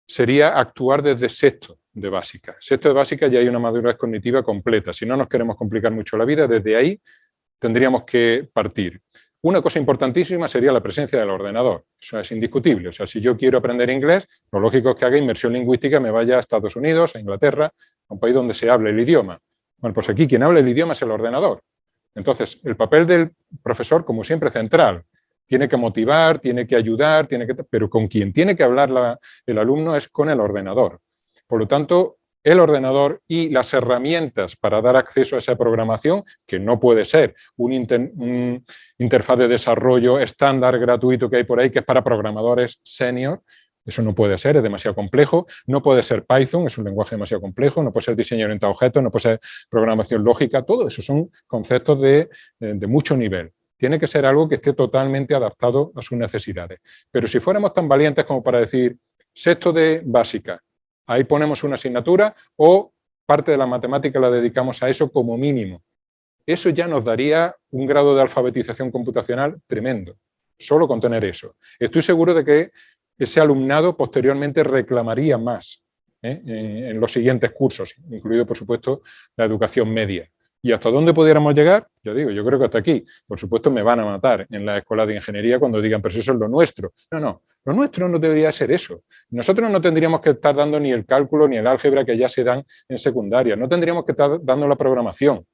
sería actuar desde sexto de básica. Sexto de básica ya hay una madurez cognitiva completa. Si no nos queremos complicar mucho la vida, desde ahí tendríamos que partir. Una cosa importantísima sería la presencia del ordenador. Eso es indiscutible. O sea, si yo quiero aprender inglés, lo lógico es que haga inmersión lingüística, me vaya a Estados Unidos, a Inglaterra, a un país donde se hable el idioma. Bueno, pues aquí quien habla el idioma es el ordenador. Entonces, el papel del profesor, como siempre, central. Tiene que motivar, tiene que ayudar, pero con quien tiene que hablar el alumno es con el ordenador. Por lo tanto, el ordenador y las herramientas para dar acceso a esa programación, que no puede ser un interfaz de desarrollo estándar gratuito que hay por ahí, que es para programadores senior. Eso no puede ser, es demasiado complejo. No puede ser Python, es un lenguaje demasiado complejo. No puede ser diseño orientado a objetos, no puede ser programación lógica. Todo eso son conceptos de mucho nivel. Tiene que ser algo que esté totalmente adaptado a sus necesidades. Pero si fuéramos tan valientes como para decir, sexto de básica, ahí ponemos una asignatura o parte de la matemática la dedicamos a eso como mínimo. Eso ya nos daría un grado de alfabetización computacional tremendo, solo con tener eso. Estoy seguro de que ese alumnado posteriormente reclamaría más en los siguientes cursos, incluido, por supuesto, la educación media. ¿Y hasta dónde pudiéramos llegar? Yo digo, yo creo que hasta aquí. Por supuesto, me van a matar en la escuela de ingeniería cuando digan, pero eso es lo nuestro. No, no, lo nuestro no debería ser eso. Nosotros no tendríamos que estar dando ni el cálculo ni el álgebra que ya se dan en secundaria. No tendríamos que estar dando la programación.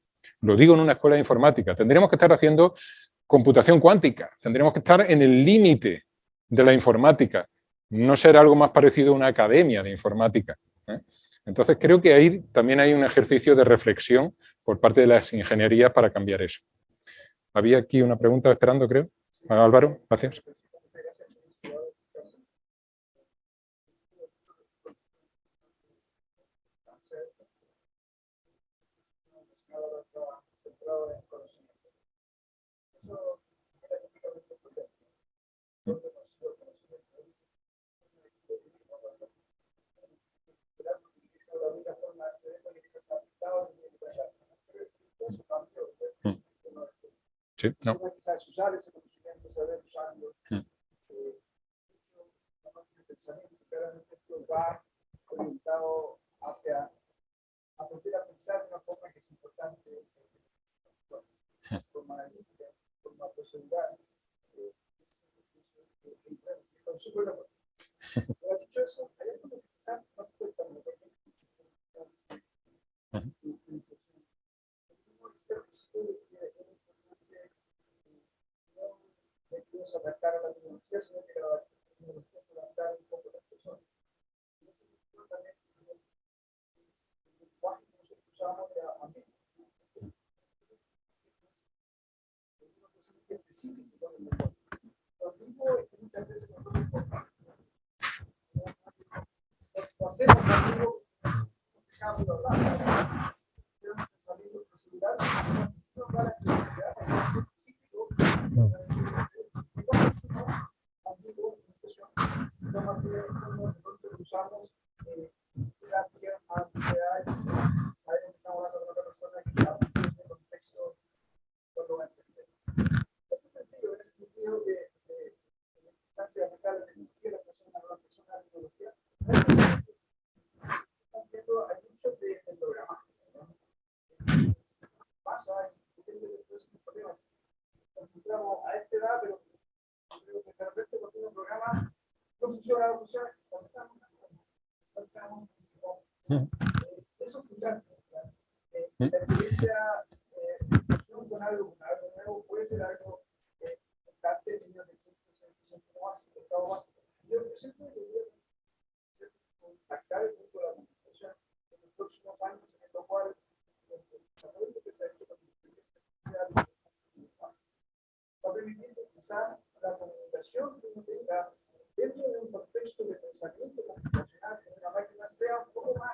Lo digo en una escuela de informática. Tendríamos que estar haciendo computación cuántica. Tendríamos que estar en el límite de la informática. No ser algo más parecido a una academia de informática. Entonces, creo que ahí también hay un ejercicio de reflexión por parte de las ingenierías para cambiar eso. Había aquí una pregunta esperando, creo. Álvaro, gracias. Sí, no. Quizás usar ese conocimiento, saber usarlo. El pensamiento claramente va orientado hacia aprender a pensar de una forma que es importante, de forma analítica, de forma procesal. Pero dicho eso, hay algo que quizás no te cuesta muy bien. Se adaptar a la tecnología, sino que la tecnología se adaptar un poco a las personas. En ese sentido también el lenguaje que nosotros usamos era ambiguo. Es específico con el lenguaje. Lo ambiguo es que muchas veces nosotros no hacemos ambiguo, nos dejamos de hablar. Tenemos que salir de procedural, pero si no va a ser específico, nosotros usamos terapia antireal, sabemos que estamos hablando con otra persona que está en el contexto cuando va a entender. En ese sentido de la importancia de sacar la tecnología, la persona a la persona de la tecnología, hay mucho de programaje. Pasa, siempre funciona, no funciona, saltamos, eso es frustrante. La experiencia con algo nuevo puede ser algo frustrante en niños de 15, 16 básico. Yo siempre debería contactar el punto de la comunicación en los próximos años, en lo cual el desarrollo que se ha hecho con la inteligencia artificial va a permitir quizá la comunicación que uno tenga dentro de un contexto de pensamiento computacional en una máquina sea un poco más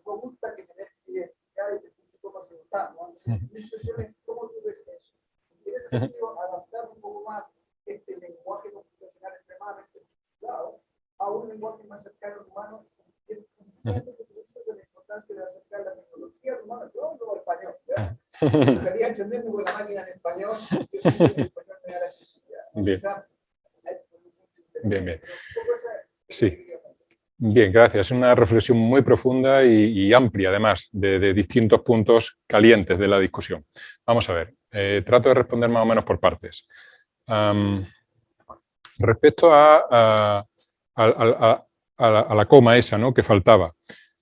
robusta que tener que explicar y tener un poco más simultáneo. Mi impresión es cómo tú ves eso. Y en ese sentido, adaptar un poco más este lenguaje computacional extremadamente complicado a un lenguaje más cercano al humano, es un punto que tú dices de la importancia de acercar la tecnología al humano, yo no español. Me gustaría entenderme con la máquina en español, yo soy en español me da la exclusividad. Bien. Bien. Sí. Bien, gracias. Es una reflexión muy profunda y amplia, además, de distintos puntos calientes de la discusión. Vamos a ver, trato de responder más o menos por partes. Respecto a la coma esa, ¿no?, que faltaba.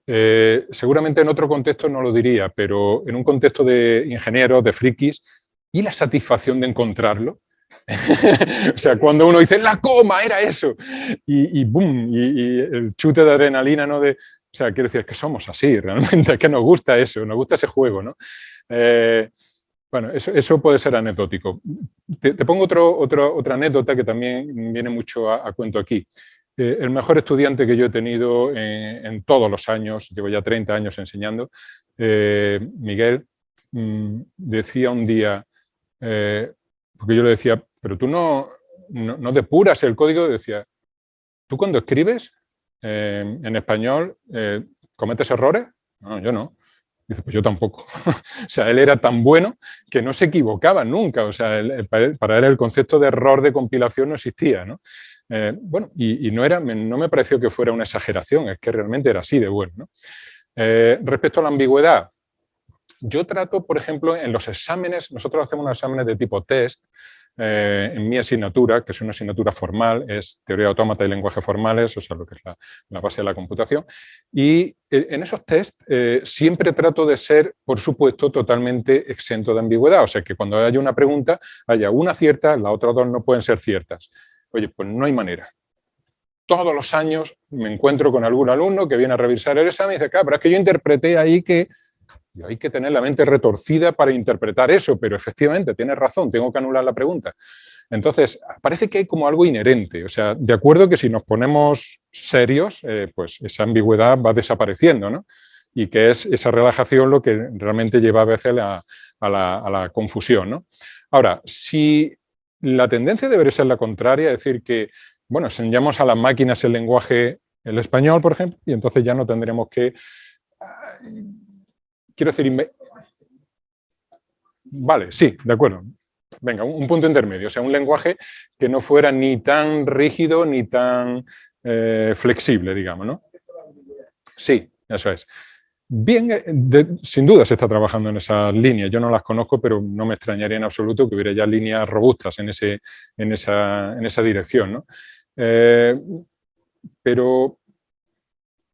Seguramente en otro contexto no lo diría, pero en un contexto de ingenieros, de frikis, y la satisfacción de encontrarlo. O sea, cuando uno dice, la coma, era eso, y boom, y el chute de adrenalina, ¿no? O sea, quiero decir, es que somos así, realmente, es que nos gusta eso, nos gusta ese juego, ¿no? Bueno, eso puede ser anecdótico. Te pongo otra anécdota que también viene mucho a cuento aquí. El mejor estudiante que yo he tenido en todos los años, llevo ya 30 años enseñando, Miguel, decía un día, porque yo le decía, pero tú no depuras el código, decía, ¿tú cuando escribes en español cometes errores? No, yo no. Dice, pues yo tampoco. O sea, él era tan bueno que no se equivocaba nunca. O sea, para él el concepto de error de compilación no existía, ¿no? Bueno, y no me pareció que fuera una exageración, es que realmente era así de bueno, ¿no? Respecto a la ambigüedad, yo trato, por ejemplo, en los exámenes, nosotros hacemos unos exámenes de tipo test, en mi asignatura, que es una asignatura formal, es teoría autómata y lenguajes formales, o sea, lo que es la base de la computación, y en esos test siempre trato de ser, por supuesto, totalmente exento de ambigüedad, o sea, que cuando haya una pregunta, haya una cierta, las otras dos no pueden ser ciertas. Oye, pues no hay manera. Todos los años me encuentro con algún alumno que viene a revisar el examen y dice, claro, pero es que yo interpreté ahí que... Y hay que tener la mente retorcida para interpretar eso, pero efectivamente, tienes razón, tengo que anular la pregunta. Entonces, parece que hay como algo inherente, o sea, de acuerdo que si nos ponemos serios, pues esa ambigüedad va desapareciendo, ¿no? Y que es esa relajación lo que realmente lleva a veces a la confusión, ¿no? Ahora, si la tendencia debería ser la contraria, es decir, que, bueno, enseñamos a las máquinas el lenguaje, el español, por ejemplo, y entonces ya no tendremos que... Quiero decir, vale, sí, de acuerdo. Venga, un punto intermedio, o sea, un lenguaje que no fuera ni tan rígido ni tan flexible, digamos, ¿no? Sí, eso es. Bien, sin duda se está trabajando en esas líneas. Yo no las conozco, pero no me extrañaría en absoluto que hubiera ya líneas robustas en esa dirección, ¿no? Pero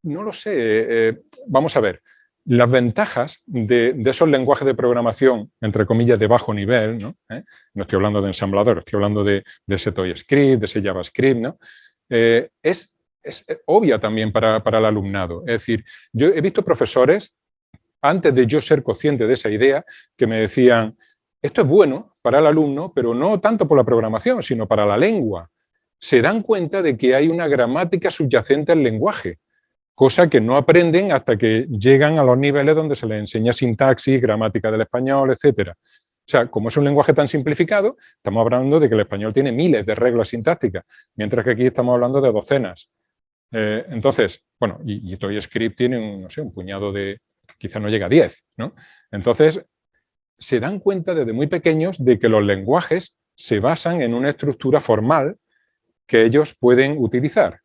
no lo sé. Vamos a ver. Las ventajas de esos lenguajes de programación, entre comillas, de bajo nivel, ¿no? No estoy hablando de ensamblador, estoy hablando de ese ToyScript, de ese JavaScript, ¿no? Es obvia también para el alumnado. Es decir, yo he visto profesores, antes de yo ser consciente de esa idea, que me decían, esto es bueno para el alumno, pero no tanto por la programación, sino para la lengua. Se dan cuenta de que hay una gramática subyacente al lenguaje, cosa que no aprenden hasta que llegan a los niveles donde se les enseña sintaxis, gramática del español, etc. O sea, como es un lenguaje tan simplificado, estamos hablando de que el español tiene miles de reglas sintácticas, mientras que aquí estamos hablando de docenas. Entonces, bueno, y ToyScript tiene no sé, un puñado de, quizá no llega a 10, ¿no? Entonces, se dan cuenta desde muy pequeños de que los lenguajes se basan en una estructura formal que ellos pueden utilizar.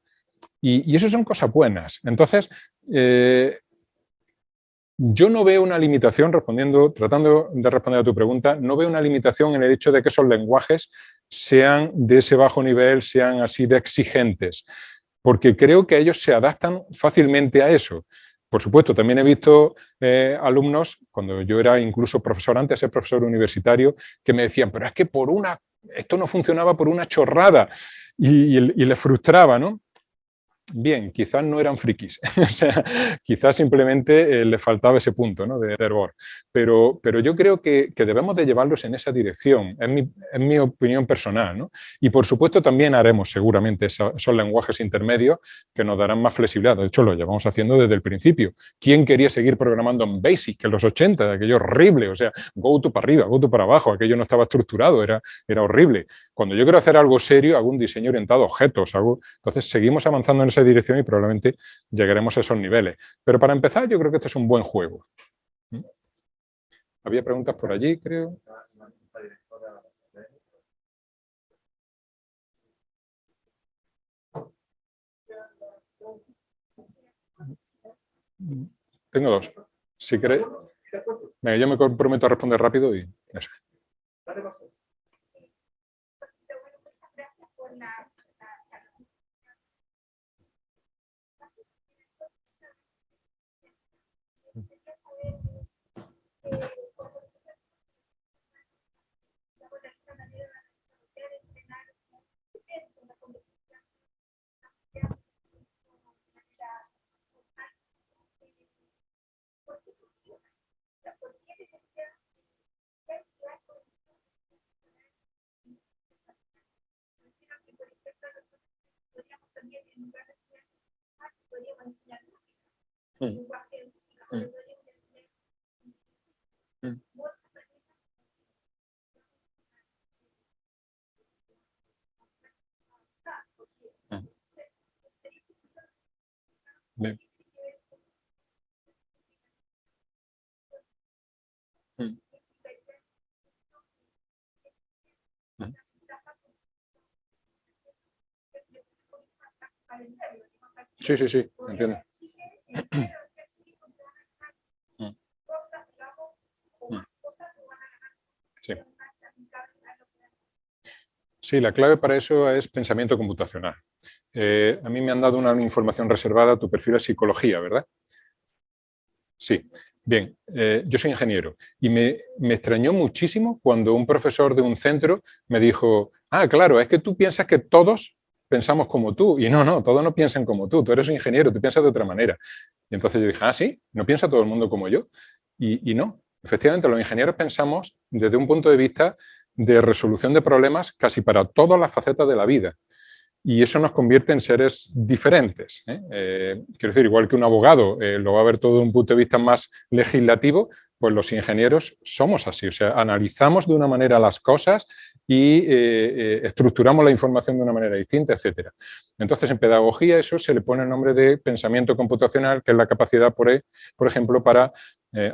Y eso son cosas buenas. Entonces, Yo no veo una limitación, tratando de responder a tu pregunta, no veo una limitación en el hecho de que esos lenguajes sean de ese bajo nivel, sean así de exigentes, porque creo que ellos se adaptan fácilmente a eso. Por supuesto, también he visto alumnos, cuando yo era incluso profesor, antes de ser profesor universitario, que me decían, pero es que esto no funcionaba por una chorrada, y les frustraba, ¿no? Bien, quizás no eran frikis, o sea, quizás simplemente les faltaba ese punto, ¿no?, de hervor. Pero yo creo que debemos de llevarlos en esa dirección, es mi opinión personal, ¿no? Y por supuesto también haremos seguramente esos lenguajes intermedios que nos darán más flexibilidad. De hecho, lo llevamos haciendo desde el principio. ¿Quién quería seguir programando en BASIC en los 80? Aquello horrible, o sea, go to para arriba, go to para abajo, aquello no estaba estructurado, era horrible. Cuando yo quiero hacer algo serio, hago un diseño orientado a objetos, entonces seguimos avanzando en esa dirección y probablemente llegaremos a esos niveles. Pero para empezar, yo creo que este es un buen juego. Había preguntas por allí, creo. Tengo dos. Si queréis, venga, yo me comprometo a responder rápido y eso. Bien. Sí, sí, sí, entiendo. Sí. Sí, la clave para eso es pensamiento computacional. A mí me han dado una información reservada, tu perfil es psicología, ¿verdad? Sí. Bien, yo soy ingeniero y me extrañó muchísimo cuando un profesor de un centro me dijo, claro, es que tú piensas que todos pensamos como tú. Y no, todos no piensan como tú eres ingeniero, tú piensas de otra manera. Y entonces yo dije, sí, ¿no piensa todo el mundo como yo? Y no, efectivamente los ingenieros pensamos desde un punto de vista de resolución de problemas casi para todas las facetas de la vida. Y eso nos convierte en seres diferentes. Quiero decir, igual que un abogado lo va a ver todo desde un punto de vista más legislativo, pues los ingenieros somos así, o sea, analizamos de una manera las cosas y estructuramos la información de una manera distinta, etc. Entonces, en pedagogía eso se le pone el nombre de pensamiento computacional, que es la capacidad, por ejemplo, para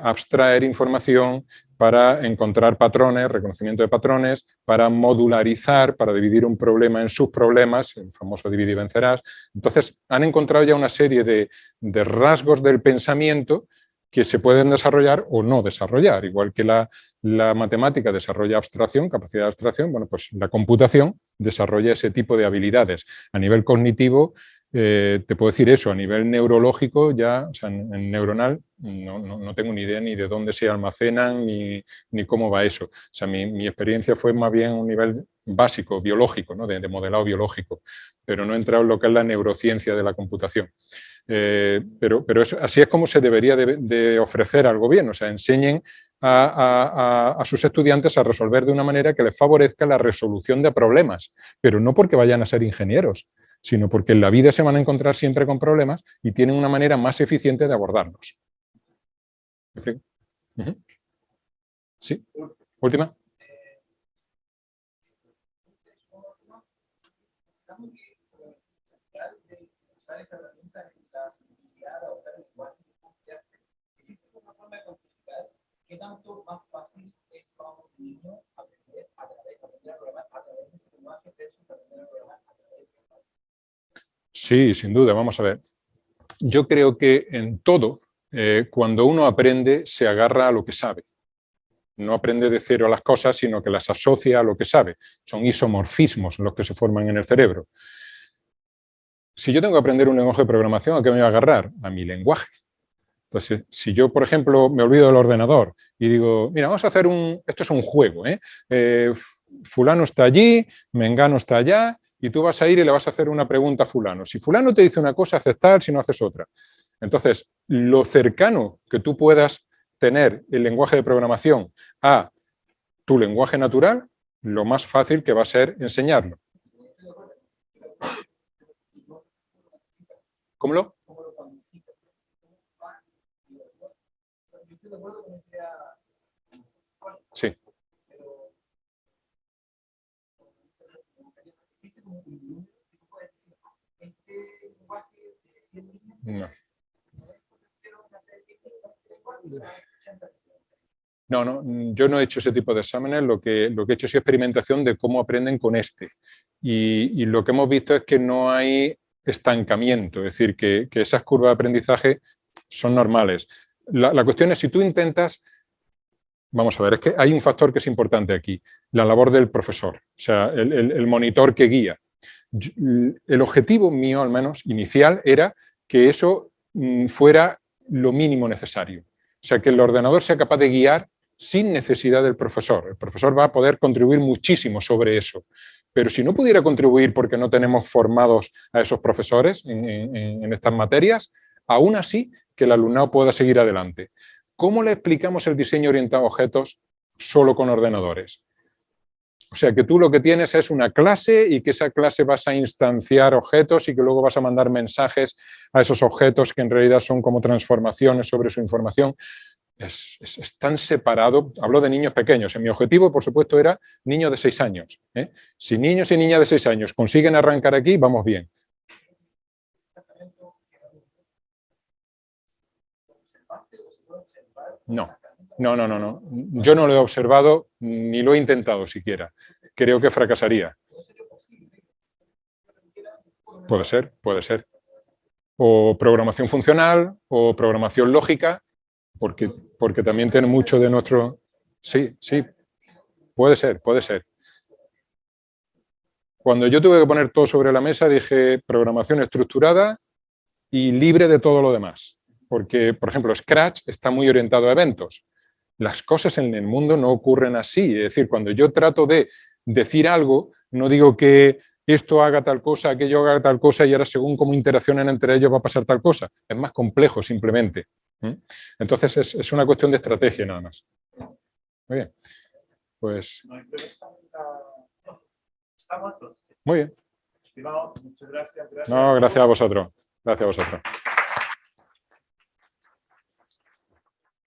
abstraer información, para encontrar patrones, reconocimiento de patrones, para modularizar, para dividir un problema en subproblemas, el famoso divide y vencerás. Entonces, han encontrado ya una serie de rasgos del pensamiento que se pueden desarrollar o no desarrollar. Igual que la matemática desarrolla abstracción, capacidad de abstracción, bueno, pues la computación desarrolla ese tipo de habilidades. A nivel cognitivo, te puedo decir eso, a nivel neurológico ya, o sea, en neuronal, no tengo ni idea ni de dónde se almacenan ni cómo va eso. O sea, mi experiencia fue más bien un nivel básico, biológico, ¿no? de modelado biológico, pero no he entrado en lo que es la neurociencia de la computación. Pero así es como se debería de ofrecer al gobierno, o sea, enseñen a sus estudiantes a resolver de una manera que les favorezca la resolución de problemas, pero no porque vayan a ser ingenieros, sino porque en la vida se van a encontrar siempre con problemas y tienen una manera más eficiente de abordarlos. ¿Sí? ¿Última? Esa herramienta en la simplicidad de adoptar el lenguaje de existe una forma de cuantificar qué tanto más fácil es para un niño aprender a programar a través de ese lenguaje versus aprender a programar a través de Sí, sin duda, vamos a ver. Yo creo que en todo cuando uno aprende, se agarra a lo que sabe. No aprende de cero las cosas, sino que las asocia a lo que sabe. Son isomorfismos los que se forman en el cerebro. Si yo tengo que aprender un lenguaje de programación, ¿a qué me voy a agarrar? A mi lenguaje. Entonces, si yo, por ejemplo, me olvido del ordenador y digo, mira, vamos a hacer esto es un juego, fulano está allí, mengano está allá, y tú vas a ir y le vas a hacer una pregunta a fulano. Si fulano te dice una cosa, aceptar, si no haces otra. Entonces, lo cercano que tú puedas tener el lenguaje de programación a tu lenguaje natural, lo más fácil que va a ser enseñarlo. ¿Cómo lo? Sí. No. No, yo no he hecho ese tipo de exámenes, lo que he hecho es experimentación de cómo aprenden con este. Y lo que hemos visto es que no hay estancamiento, es decir, que esas curvas de aprendizaje son normales. La cuestión es si tú intentas, vamos a ver, es que hay un factor que es importante aquí, la labor del profesor, o sea, el monitor que guía. El objetivo mío, al menos, inicial, era que eso fuera lo mínimo necesario. O sea, que el ordenador sea capaz de guiar sin necesidad del profesor. El profesor va a poder contribuir muchísimo sobre eso. Pero si no pudiera contribuir porque no tenemos formados a esos profesores en estas materias, aún así que el alumnado pueda seguir adelante. ¿Cómo le explicamos el diseño orientado a objetos solo con ordenadores? O sea, que tú lo que tienes es una clase y que esa clase vas a instanciar objetos y que luego vas a mandar mensajes a esos objetos que en realidad son como transformaciones sobre su información. Es tan separado. Hablo de niños pequeños. Mi objetivo, por supuesto, era niños de 6 años. Si niños y niñas de 6 años consiguen arrancar aquí, vamos bien. No. Yo no lo he observado ni lo he intentado siquiera. Creo que fracasaría. Puede ser. O programación funcional o programación lógica, porque también tiene mucho de nuestro... Sí, puede ser. Cuando yo tuve que poner todo sobre la mesa, dije programación estructurada y libre de todo lo demás. Porque, por ejemplo, Scratch está muy orientado a eventos. Las cosas en el mundo no ocurren así. Es decir, cuando yo trato de decir algo, no digo que esto haga tal cosa, aquello haga tal cosa y ahora según cómo interaccionen entre ellos va a pasar tal cosa. Es más complejo simplemente. Entonces es una cuestión de estrategia nada más. Muy bien. Pues... Muy bien. Estimado, muchas gracias. No, gracias a vosotros. Gracias a vosotros.